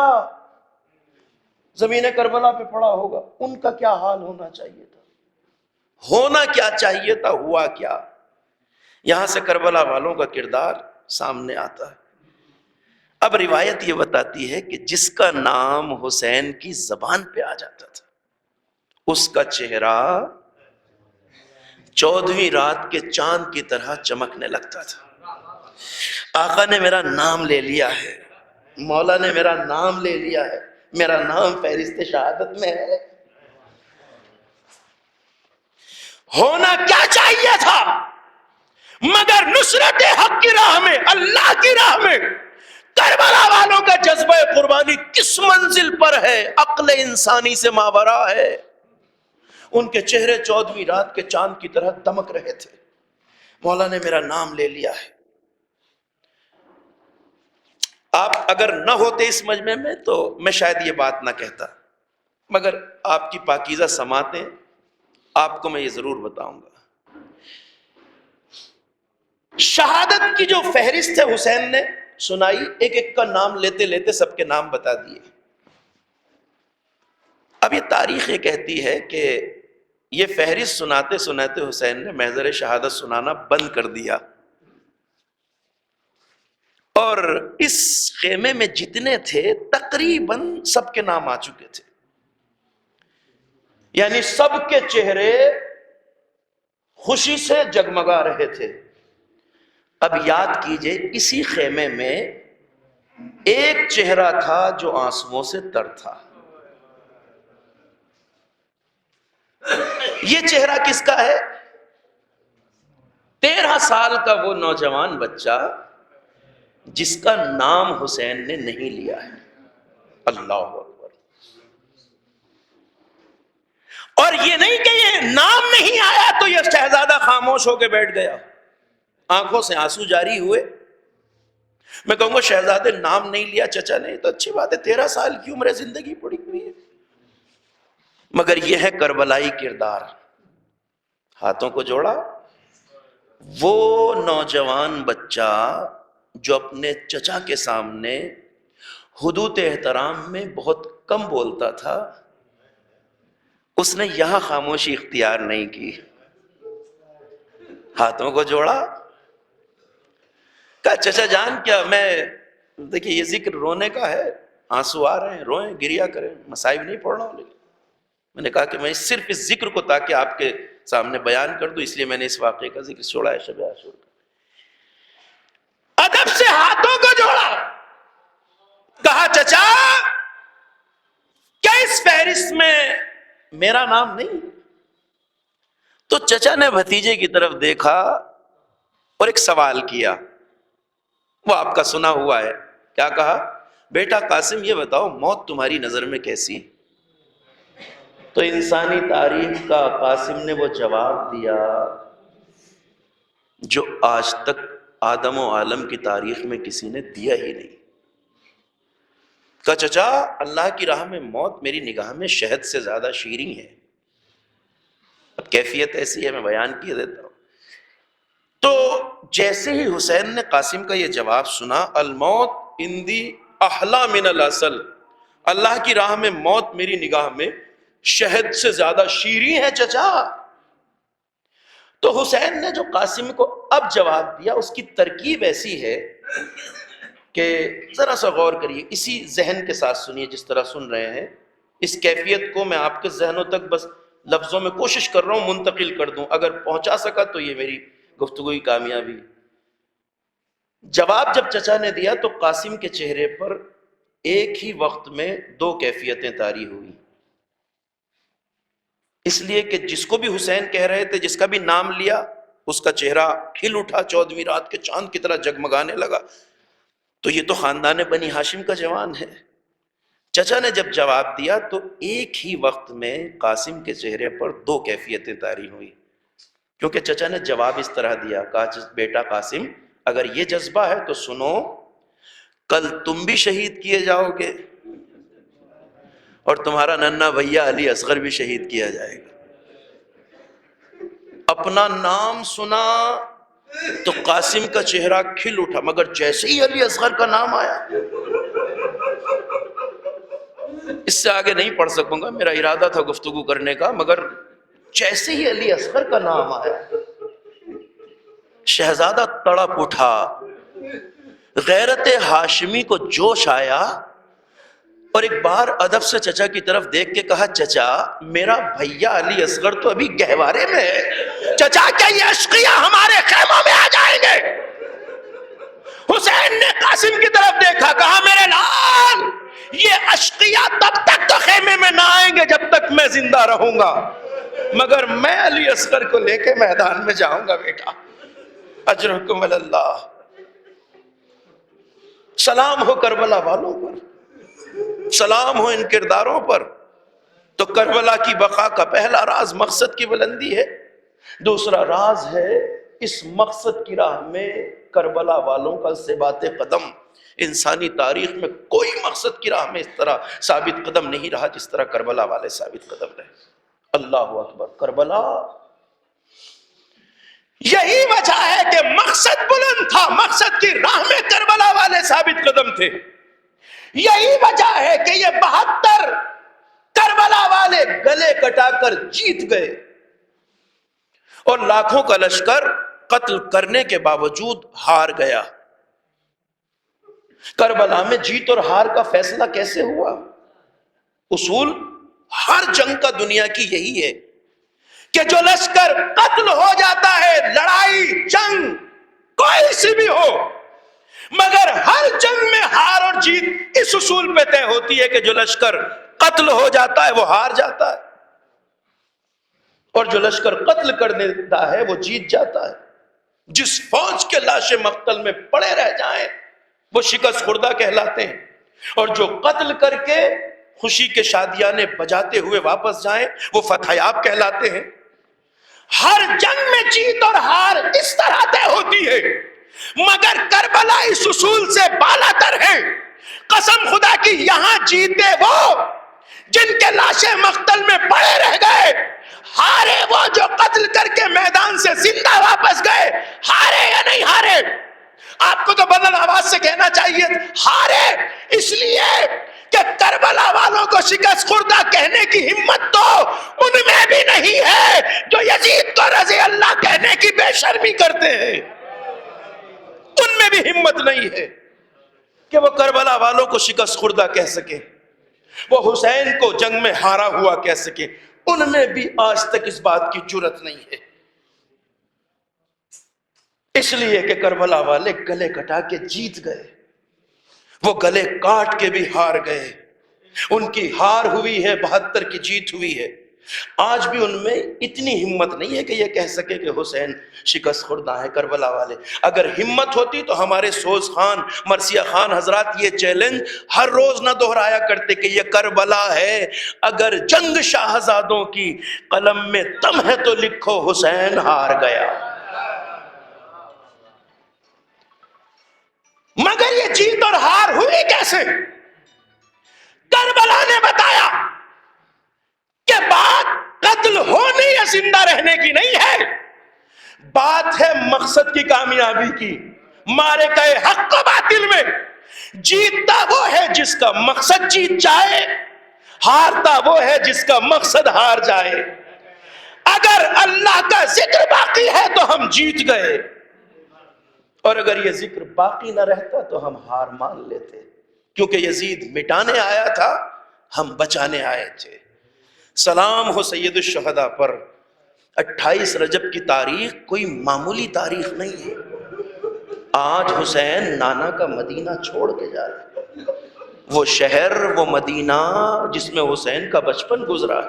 زمین کربلا پہ پڑا ہوگا۔ ان کا کیا حال ہونا چاہیے تھا، ہونا کیا چاہیے تھا، ہوا کیا؟ یہاں سے کربلا والوں کا کردار سامنے آتا ہے۔ اب روایت یہ بتاتی ہے کہ جس کا نام حسین کی زبان پہ آ جاتا تھا اس کا چہرہ 14ویں رات کے چاند کی طرح چمکنے لگتا تھا۔ آقا نے میرا نام لے لیا ہے، مولا نے میرا نام لے لیا ہے، میرا نام فہرست شہادت میں ہے۔ ہونا کیا چاہیے تھا مگر نصرت حق کی راہ میں، اللہ کی راہ میں۔ کربلا والوں کا جذبہ قربانی کس منزل پر ہے؟ عقل انسانی سے ماورا ہے۔ ان کے چہرے 14ویں رات کے چاند کی طرح دمک رہے تھے۔ مولا نے میرا نام لے لیا ہے۔ آپ اگر نہ ہوتے اس مجمع میں تو میں شاید یہ بات نہ کہتا، مگر آپ کی پاکیزہ سماعتیں آپ کو میں یہ ضرور بتاؤں گا۔ شہادت کی جو فہرست ہے حسین نے سنائی، ایک ایک کا نام لیتے لیتے سب کے نام بتا دیے۔ اب یہ تاریخ یہ کہتی ہے کہ یہ فہرست سناتے سناتے حسین نے محضر شہادت سنانا بند کر دیا، اور اس خیمے میں جتنے تھے تقریباً سب کے نام آ چکے تھے، یعنی سب کے چہرے خوشی سے جگمگا رہے تھے۔ اب یاد کیجئے اسی خیمے میں ایک چہرہ تھا جو آنسوؤں سے تر تھا۔ یہ چہرہ کس کا ہے؟ 13 سال کا وہ نوجوان بچہ جس کا نام حسین نے نہیں لیا ہے۔ اللہ اکبر۔ اور یہ نہیں کہ یہ نام نہیں آیا تو یہ شہزادہ خاموش ہو کے بیٹھ گیا، آنکھوں سے آنسو جاری ہوئے۔ میں کہوں گا شہزادے نام نہیں لیا چچا نے تو اچھی بات ہے، 13 سال کی عمر ہے، زندگی پڑی ہوئی ہے، مگر یہ ہے کربلائی کردار۔ ہاتھوں کو جوڑا، وہ نوجوان بچہ جو اپنے چچا کے سامنے حدود احترام میں بہت کم بولتا تھا، اس نے یہاں خاموشی اختیار نہیں کی، ہاتھوں کو جوڑا، کہا چچا جان کیا میں دیکھیے یہ ذکر رونے کا ہے، آنسو آ رہے ہیں، روئیں گریا کریں، مصائب نہیں پڑھ رہا ہوں، لیکن میں نے کہا کہ میں صرف اس ذکر کو تاکہ آپ کے سامنے بیان کر دوں، اس لیے میں نے اس واقعے کا ذکر چھوڑا ہے شب عاشور کا۔ ادب سے ہاتھوں کو جوڑا، کہا چچا کیا اس فہرست میں میرا نام نہیں؟ تو چچا نے بھتیجے کی طرف دیکھا اور ایک سوال کیا، وہ آپ کا سنا ہوا ہے۔ کیا کہا؟ بیٹا قاسم یہ بتاؤ موت تمہاری نظر میں کیسی؟ تو انسانی تاریخ کا قاسم نے وہ جواب دیا جو آج تک آدم و عالم کی تاریخ میں کسی نے دیا ہی نہیں۔ کہا چچا اللہ کی راہ میں موت میری نگاہ میں شہد سے زیادہ شیریں ہے۔ اب کیفیت ایسی ہے میں بیان کیے دیتا ہوں۔ تو جیسے ہی حسین نے قاسم کا یہ جواب سنا، الموت عندی احلی من العسل، اللہ کی راہ میں موت میری نگاہ میں شہد سے زیادہ شیریں ہے چچا۔ تو حسین نے جو قاسم کو اب جواب دیا اس کی ترکیب ایسی ہے کہ ذرا سا غور کریے، اسی ذہن کے ساتھ سنیے جس طرح سن رہے ہیں، اس کیفیت کو میں آپ کے ذہنوں تک بس لفظوں میں کوشش کر رہا ہوں منتقل کر دوں، اگر پہنچا سکا تو یہ میری گفتگو کی کامیابی۔ جواب جب چچا نے دیا تو قاسم کے چہرے پر ایک ہی وقت میں 2 کیفیتیں طاری ہوئی، اس لیے کہ جس کو بھی حسین کہہ رہے تھے، جس کا بھی نام لیا، اس کا چہرہ کھل اٹھا، 14ویں رات کے چاند کی طرح جگمگانے لگا۔ تو یہ تو خاندان بنی ہاشم کا جوان ہے۔ چچا نے جب جواب دیا تو ایک ہی وقت میں قاسم کے چہرے پر 2 کیفیتیں طاری ہوئی، کیونکہ چچا نے جواب اس طرح دیا، کہا بیٹا قاسم اگر یہ جذبہ ہے تو سنو، کل تم بھی شہید کیے جاؤ گے اور تمہارا ننھا بھیا علی اصغر بھی شہید کیا جائے گا۔ اپنا نام سنا تو قاسم کا چہرہ کھل اٹھا، مگر جیسے ہی علی اصغر کا نام آیا، اس سے آگے نہیں پڑھ سکوں گا، میرا ارادہ تھا گفتگو کرنے کا، مگر جیسے ہی علی اصغر کا نام آیا شہزادہ تڑپ اٹھا، غیرت ہاشمی کو جوش آیا، اور ایک بار ادب سے چچا کی طرف دیکھ کے کہا چچا میرا بھیا علی اصغر تو ابھی گہوارے میں ہے، چچا کیا یہ اشقیاء ہمارے خیموں میں آ جائیں گے؟ حسین نے قاسم کی طرف دیکھا، کہا میرے لال یہ اشقیاء تب تک تو خیمے میں نہ آئیں گے جب تک میں زندہ رہوں گا، مگر میں علی اصغر کو لے کے میدان میں جاؤں گا بیٹا، اجرکم اللہ۔ سلام ہو کربلا والوں پر، سلام ہو ان کرداروں پر۔ تو کربلا کی بقا کا پہلا راز مقصد کی بلندی ہے، دوسرا راز ہے اس مقصد کی راہ میں کربلا والوں کا ثبات قدم۔ انسانی تاریخ میں کوئی مقصد کی راہ میں اس طرح ثابت قدم نہیں رہا جس طرح کربلا والے ثابت قدم رہے۔ اللہ اکبر۔ کربلا، یہی وجہ ہے کہ مقصد بلند تھا، مقصد کی راہ میں کربلا والے ثابت قدم تھے۔ یہی وجہ ہے کہ یہ 72 کربلا والے گلے کٹا کر جیت گئے، اور لاکھوں کا لشکر قتل کرنے کے باوجود ہار گیا۔ کربلا میں جیت اور ہار کا فیصلہ کیسے ہوا؟ اصول ہر جنگ کا دنیا کی یہی ہے کہ جو لشکر قتل ہو جاتا ہے، لڑائی جنگ کوئی سی بھی ہو، مگر ہر جنگ میں ہار اور جیت اس اصول پہ طے ہوتی ہے کہ جو لشکر قتل ہو جاتا ہے وہ ہار جاتا ہے، اور جو لشکر قتل کر دیتا ہے وہ جیت جاتا ہے۔ جس فوج کے لاشیں مقتل میں پڑے رہ جائیں وہ شکست خوردہ کہلاتے ہیں، اور جو قتل کر کے خوشی کے شادیانے بجاتے ہوئے واپس جائیں وہ فتح یاب کہلاتے ہیں۔ ہر جنگ میں جیت اور ہار اس طرح طے ہوتی ہے، مگر کربلا اس اصول سے بالا تر ہے۔ قسم خدا کی یہاں جیتے وہ جن کے لاشیں مقتل میں پڑے رہ گئے، ہارے وہ جو قتل کر کے میدان سے زندہ واپس گئے۔ ہارے یا نہیں ہارے؟ آپ کو تو بدل آواز سے کہنا چاہیے ہارے، اس لیے کہ کربلا والوں کو شکست خوردہ کہنے کی ہمت تو ان میں بھی نہیں ہے جو یزید کو رضی اللہ کہنے کی بے شرمی کرتے ہیں۔ ان میں بھی ہمت نہیں ہے کہ وہ کربلا والوں کو شکست خوردہ کہہ سکے، وہ حسین کو جنگ میں ہارا ہوا کہہ سکے۔ ان میں بھی آج تک اس بات کی جرت نہیں ہے، اس لیے کہ کربلا والے گلے کٹا کے جیت گئے، وہ گلے کاٹ کے بھی ہار گئے۔ ان کی ہار ہوئی ہے، 72 کی جیت ہوئی ہے۔ آج بھی ان میں اتنی ہمت نہیں ہے کہ یہ کہہ سکے کہ حسین شکست خوردہ ہے۔ کربلا والے اگر ہمت ہوتی تو ہمارے سوز خان، مرثیہ خان حضرات یہ چیلنج ہر روز نہ دہرایا کرتے کہ یہ کربلا ہے، اگر جنگ شاہزادوں کی قلم میں دم ہے تو لکھو حسین ہار گیا۔ مگر یہ جیت اور ہار ہوئی کیسے؟ کربلا نے بتایا کہ بات قتل ہونے یا زندہ رہنے کی نہیں ہے، بات ہے مقصد کی کامیابی کی۔ معرکہ حق و باطل میں جیتتا وہ ہے جس کا مقصد جیت جائے، ہارتا وہ ہے جس کا مقصد ہار جائے۔ اگر اللہ کا ذکر باقی ہے تو ہم جیت گئے، اور اگر یہ ذکر باقی نہ رہتا تو ہم ہار مان لیتے، کیونکہ یزید مٹانے آیا تھا، ہم بچانے آئے تھے۔ سلام ہو سید الشہداء پر۔ 28 رجب کی تاریخ کوئی معمولی تاریخ نہیں ہے۔ آج حسین نانا کا مدینہ چھوڑ کے جا رہے ہیں، وہ شہر، وہ مدینہ جس میں حسین کا بچپن گزرا،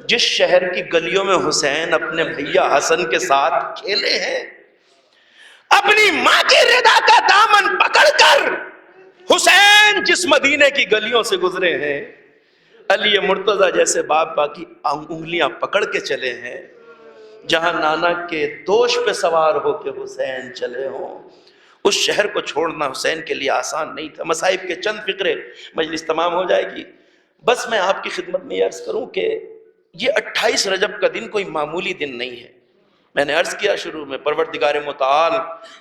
جس شہر کی گلیوں میں حسین اپنے بھیا حسن کے ساتھ کھیلے ہیں، اپنی ماں کی رضا کا دامن پکڑ کر حسین جس مدینے کی گلیوں سے گزرے ہیں، علی مرتضیٰ جیسے باپ کی انگلیاں پکڑ کے چلے ہیں، جہاں نانا کے دوش پہ سوار ہو کے حسین چلے ہوں، اس شہر کو چھوڑنا حسین کے لیے آسان نہیں تھا۔ مصائب کے چند فقرے، مجلس تمام ہو جائے گی، بس میں آپ کی خدمت میں یہ عرض کروں کہ یہ 28 رجب کا دن کوئی معمولی دن نہیں ہے۔ میں نے عرض کیا شروع میں، پروردگار متعال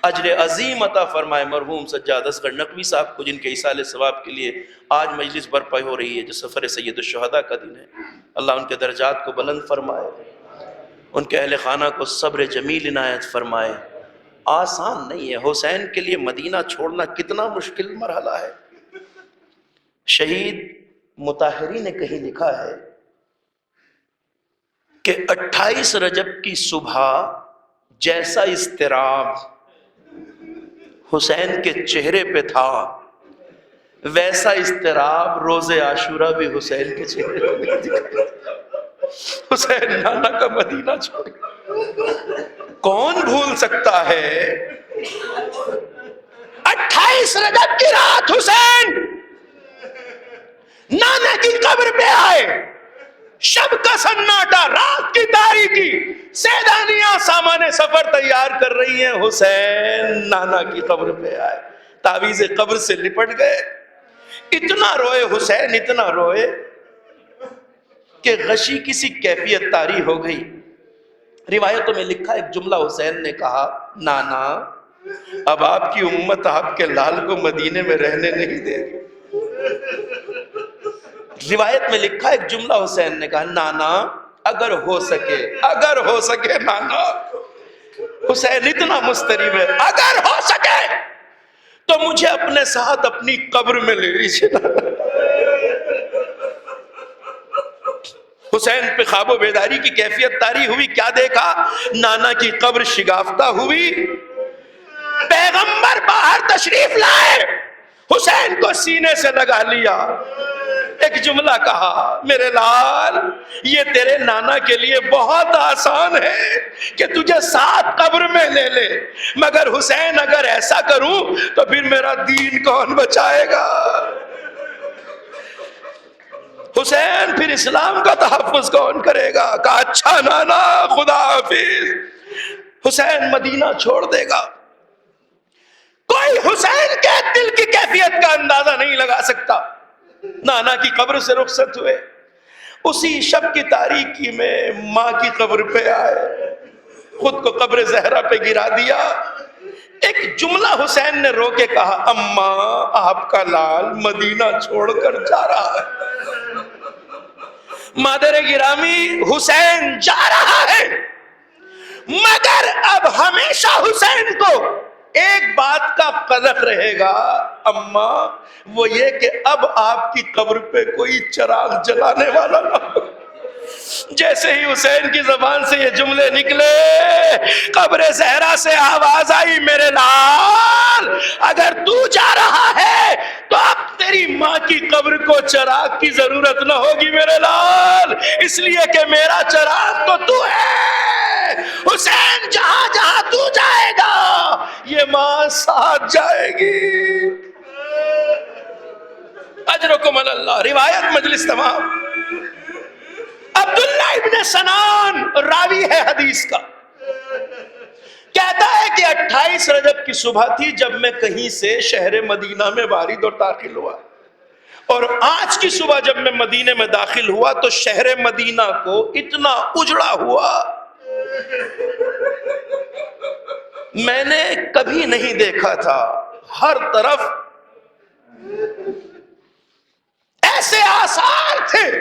اجر عظیم عطا فرمائے مرحوم سجاد اصغر نقوی صاحب کو، جن کے ایصال ثواب کے لیے آج مجلس برپا ہو رہی ہے، جو سفر سید الشہداء کا دن ہے۔ اللہ ان کے درجات کو بلند فرمائے، ان کے اہل خانہ کو صبر جمیل عنایت فرمائے۔ آسان نہیں ہے، حسین کے لیے مدینہ چھوڑنا کتنا مشکل مرحلہ ہے۔ شہید مطہری نے کہیں لکھا ہے کہ 28 رجب کی صبح جیسا اضطراب حسین کے چہرے پہ تھا، ویسا اضطراب روز عاشورہ بھی حسین کے چہرے پہ نہیں دکھا۔ حسین نانا کا مدینہ چھوڑ گیا۔ کون بھول سکتا ہے 28 رجب کی رات حسین نانا کی قبر پہ آئے، شب کا سناٹا، رات کی تاریکی، سیدانیاں سامان سفر تیار کر رہی ہیں، حسین نانا کی قبر پہ آئے، تعویذ قبر سے لپٹ گئے۔ اتنا روئے حسین، اتنا روئے کہ غشی کسی کیفیت طاری ہو گئی۔ روایتوں میں لکھا ایک جملہ حسین نے کہا، نانا اب آپ کی امت آپ کے لال کو مدینے میں رہنے نہیں دے گی۔ روایت میں لکھا ایک جملہ حسین نے کہا، نانا اگر ہو سکے نانا، حسین اتنا مضطرب ہے، اگر ہو سکے تو مجھے اپنے ساتھ اپنی قبر میں لے لیجیے۔ حسین پہ خواب و بیداری کی کیفیت طاری ہوئی، کیا دیکھا؟ نانا کی قبر شگافتہ ہوئی، پیغمبر باہر تشریف لائے، حسین کو سینے سے لگا لیا، ایک جملہ کہا، میرے لال یہ تیرے نانا کے لیے بہت آسان ہے کہ تجھے ساتھ قبر میں لے لے، مگر حسین اگر ایسا کروں تو پھر میرا دین کون بچائے گا؟ حسین پھر اسلام کا تحفظ کون کرے گا؟ کہا اچھا نانا خدا حافظ۔ حسین مدینہ چھوڑ دے گا۔ کوئی حسین کے دل کی کیفیت کا اندازہ نہیں لگا سکتا۔ نانا کی قبر سے رخصت ہوئے، اسی شب کی تاریکی میں ماں کی قبر پہ آئے، خود کو قبر زہرا پہ گرا دیا۔ ایک جملہ حسین نے رو کے کہا، اماں آپ کا لال مدینہ چھوڑ کر جا رہا ہے۔ مادر گرامی حسین جا رہا ہے، مگر اب ہمیشہ حسین کو ایک بات کا قدر رہے گا، اماں، وہ یہ کہ اب آپ کی قبر پہ کوئی چراغ جلانے والا نہ ہو۔ جیسے ہی حسین کی زبان سے یہ جملے نکلے، قبر زہرا سے آواز آئی، میرے لال اگر تو جا رہا ہے تو اب تیری ماں کی قبر کو چراغ کی ضرورت نہ ہوگی میرے لال، اس لیے کہ میرا چراغ تو ہے۔ حسین جہاں جہاں تو جائے گا یہ ماں ساتھ جائے گی۔ اجرکم اللہ۔ روایت مجلس تمام۔ عبداللہ ابن سنان راوی ہے حدیث کا، کہتا ہے کہ 28 رجب کی صبح تھی جب میں کہیں سے شہر مدینہ میں وارد اور داخل ہوا، اور آج کی صبح جب میں مدینے میں داخل ہوا تو شہر مدینہ کو اتنا اجڑا ہوا میں نے کبھی نہیں دیکھا تھا۔ ہر طرف ایسے آثار تھے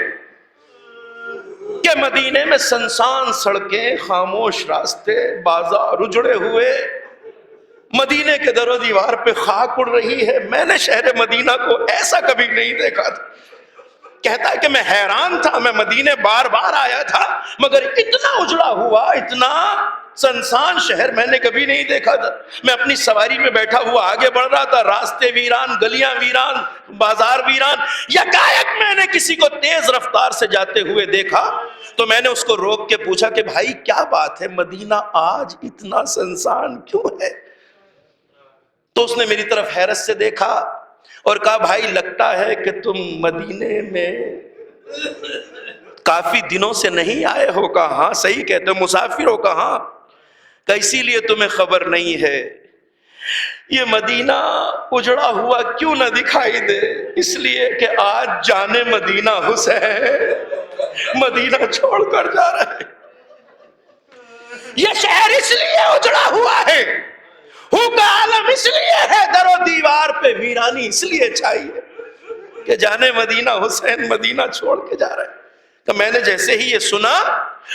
کہ مدینے میں سنسان سڑکیں، خاموش راستے، بازار اجڑے ہوئے، مدینے کے در و دیوار پہ خاک اڑ رہی ہے۔ میں نے شہر مدینہ کو ایسا کبھی نہیں دیکھا تھا۔ کہتا ہے کہ میں حیران تھا، میں مدینے بار بار آیا تھا مگر اتنا اجڑا ہوا، اتنا سنسان شہر میں نے کبھی نہیں دیکھا تھا۔ میں اپنی سواری میں بیٹھا ہوا آگے بڑھ رہا تھا، راستے ویران، گلیاں ویران، بازار ویران۔ یکایک میں نے کسی کو تیز رفتار سے جاتے ہوئے دیکھا تو میں نے اس کو روک کے پوچھا کہ بھائی کیا بات ہے، مدینہ آج اتنا سنسان کیوں ہے؟ تو اس نے میری طرف حیرت سے دیکھا اور کہا بھائی لگتا ہے کہ تم مدینے میں کافی دنوں سے نہیں آئے ہو۔ کہا ہاں صحیح کہتے ہو، مسافر ہو۔ کہا ہاں۔ کہ اسی لیے تمہیں خبر نہیں ہے یہ مدینہ اجڑا ہوا کیوں نہ دکھائی دے، اس لیے کہ آج جانے مدینہ حسین مدینہ چھوڑ کر جا رہا ہے۔ یہ شہر اس لیے اجڑا ہوا ہے، ہو کا عالم اس لیے ہے، در و دیوار پہ ویرانی اس لیے چھائی ہے کہ جانے مدینہ حسین مدینہ چھوڑ کے جا رہا ہے۔ تو میں نے جیسے ہی یہ سنا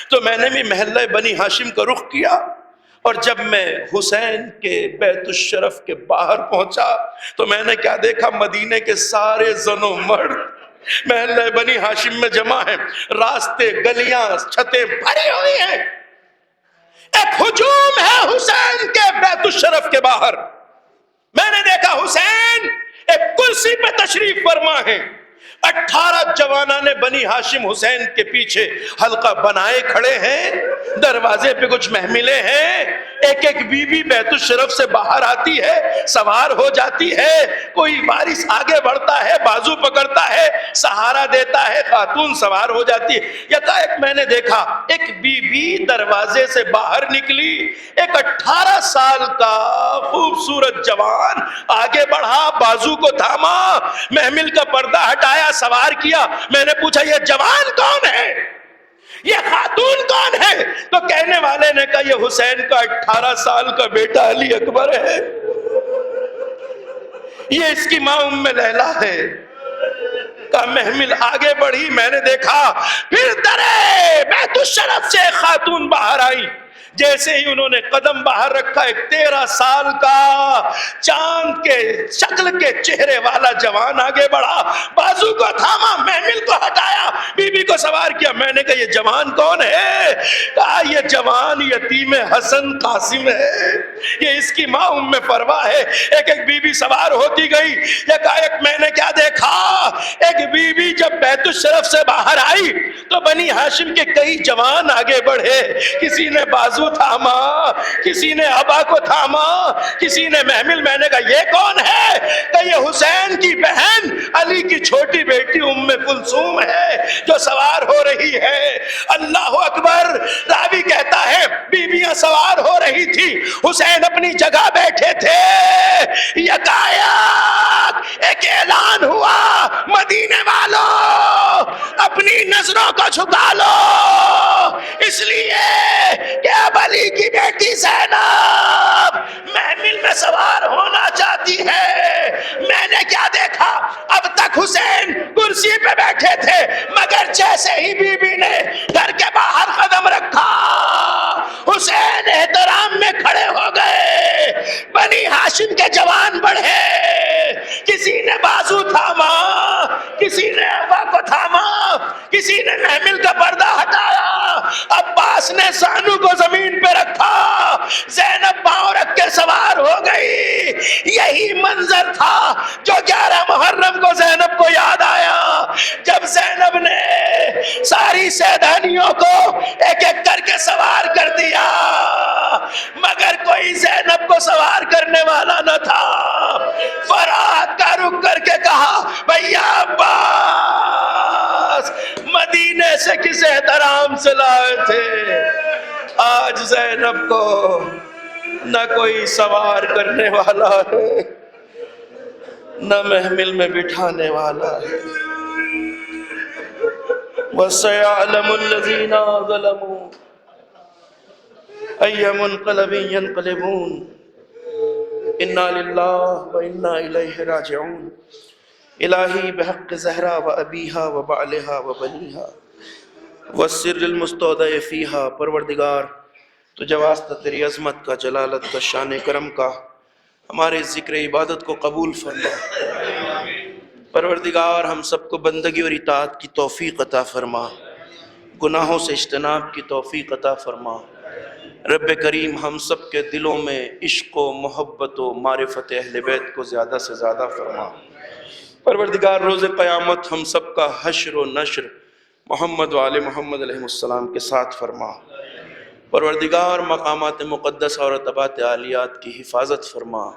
تو میں نے بھی محلہ بنی ہاشم کا رخ کیا، اور جب میں حسین کے بیت الشرف کے باہر پہنچا تو میں نے کیا دیکھا، مدینے کے سارے زن و مرد محلہ بنی ہاشم میں جمع ہیں، راستے، گلیاں، چھتیں بھری ہوئی ہیں، ایک ہجوم ہے حسین کے بیت الشرف کے باہر۔ میں نے دیکھا حسین ایک کرسی پہ تشریف فرما ہے، 18 جوانان بنی ہاشم حسین کے پیچھے حلقہ بنائے کھڑے ہیں، دروازے پہ کچھ محملیں ہیں، ایک ایک بی بی بیت الشرف سے باہر آتی ہے، سوار ہو جاتی ہے، کوئی وارث آگے بڑھتا ہے، بازو پکڑتا ہے، سہارا دیتا ہے، خاتون سوار ہو جاتی ہے۔ یکایک میں نے دیکھا ایک بی بی دروازے سے باہر نکلی، ایک 18 سال کا خوبصورت جوان آگے بڑھا، بازو کو تھاما، محمل کا پردہ ہٹایا، سوار کیا۔ میں نے پوچھا یہ جوان کون ہے، یہ خاتون کون ہے؟ تو کہنے والے نے کہا یہ حسین کا 18 سال کا بیٹا علی اکبر ہے، یہ اس کی ماں ام لیلا ہے۔ کا محمل آگے بڑھی، میں نے دیکھا پھر درے بیت الشرف سے ایک خاتون باہر آئی، جیسے ہی انہوں نے قدم باہر رکھا ایک 13 سال کا چاند کے شکل کے چہرے والا جوان آگے بڑھا، بازو کو تھاما، محمل کو ہٹایا، بی بی کو سوار کیا۔ میں نے کہا یہ جوان کون ہے؟ کہا یہ جوان یتیم حسن قاسم ہے، یہ اس کی ماں ام فروا ہے۔ ایک ایک بی بی سوار ہوتی گئی، یکایک میں نے کیا دیکھا، ایک بی بی جب بیت الشرف سے باہر آئی تو بنی ہاشم کے کئی جوان آگے بڑھے، کسی نے بازو تھاما، کسی نے ابا کو تھاما، کسی نے محمل۔ میں نے کہا یہ کون ہے؟ کہ یہ حسین کی بہن علی کی چھوٹی بیٹی ام کلثوم ہے جو سوار ہو رہی ہے۔ اللہ اکبر۔ راوی کہتا ہے بیویاں سوار ہو رہی تھی، حسین اپنی جگہ بیٹھے تھے، یکایک ایک اعلان ہوا، مدینے والوں اپنی نظروں کو جھکا لو، اس لیے کہ اب علی کی بیٹی زینب محمل میں سوار ہونا چاہتی ہے۔ میں نے کیا دیکھا، اب تک حسین کرسی پہ بیٹھے تھے، مگر جیسے ہی بی بی نے گھر کے باہر قدم رکھا، حسین احترام میں کھڑے ہو گئے۔ بنی ہاشم کے جوان بڑھے، کسی نے بازو تھاما، کسی نے ابا کو تھاما، کسی نے محمل کا پردہ ہٹایا، عباس نے زانو کو زمین پہ رکھا، زینب پاؤں رکھ کے سوار ہو گئی۔ یہی منظر تھا جو 11 محرم کو زینب کو یاد آیا، جب زینب نے ساری سیدانیوں کو ایک ایک کر کے سوار کر دیا، مگر کوئی زینب کو سوار کرنے والا نہ تھا۔ فرات کا رک کر کے کہا بھیا عباس مدینے سے کس احترام سے لائے تھے، آج زینب کو نہ کوئی سوار کرنے والا ہے نہ محمل میں بٹھانے والا ہے۔ وَسَيَعْلَمُ الَّذِينَ ظَلَمُوا أَيَّ مُنْقَلَبٍ يَنْقَلِبُونَ اِنَّا لِلَّهِ وَإِنَّا إِلَيْهِ رَاجِعُونَ۔ الہی بحق زہرا و ابیہا و بعلہا و بنیہا والسر المستودع فیہا، پروردگار تجھے واسطہ تیری عظمت کا، جلالت کا، شان کرم کا ہمارے ذکر عبادت کو قبول فرما۔ پروردگار ہم سب کو بندگی اور اطاعت کی توفیق عطا فرما، گناہوں سے اجتناب کی توفیق عطا فرما۔ رب کریم ہم سب کے دلوں میں عشق و محبت و معرفت اہل بیت کو زیادہ سے زیادہ فرما۔ پروردگار روز قیامت ہم سب کا حشر و نشر محمد و آل محمد علیہ السلام کے ساتھ فرما۔ پروردگار مقامات مقدسہ اور رتبات عالیات کی حفاظت فرما،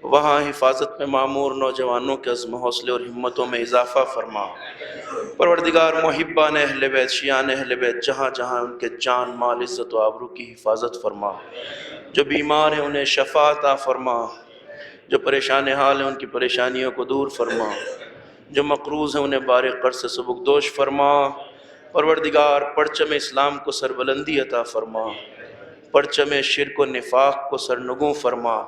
وہاں حفاظت میں معمور نوجوانوں کے عزم حوصلے اور ہمتوں میں اضافہ فرما۔ پروردگار محبان اہل بیت، شیعان اہل بیت، جہاں جہاں ان کے جان مال عزت و آبرو کی حفاظت فرما۔ جو بیمار ہیں انہیں شفا عطا فرما، جو پریشان حال ہیں ان کی پریشانیوں کو دور فرما، جو مقروض ہیں انہیں بار قرض سے سبکدوش فرما۔ پروردگار پرچم اسلام کو سربلندی عطا فرما، پرچم شرک و نفاق کو سرنگوں فرما۔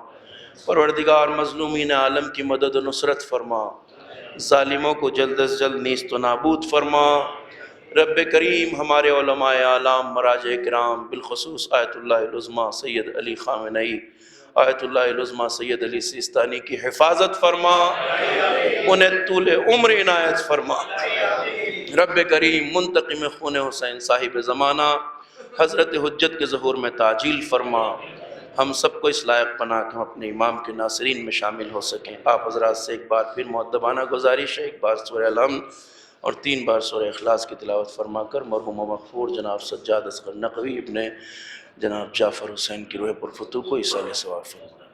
پروردگار مظلومین عالم کی مدد و نصرت فرما، ظالموں کو جلد از جلد نیست و نابود فرما۔ رب کریم ہمارے علماء اعلام، مراجع کرام، بالخصوص آیت اللہ العظمیٰ سید علی خامنئی، آیت اللہ العظمیٰ سید علی سیستانی کی حفاظت فرما، انہیں طول عمر عنایت فرما۔ رب کریم منتقم خون حسین صاحب زمانہ حضرت حجت کے ظہور میں تعجیل فرما، ہم سب کو اس لائق بنا کہ ہم اپنے امام کے ناصرین میں شامل ہو سکیں۔ آپ حضرات سے ایک بار پھر مؤدبانہ گزارش ہے، ایک بار سورہ الحمد اور 3 بار سورہ اخلاص کی تلاوت فرما کر مرحوم و مغفور جناب سجاد اصغر نقوی ابن جناب جعفر حسین کی روح پرفتوح کو ایصال ثواب فرمائیں۔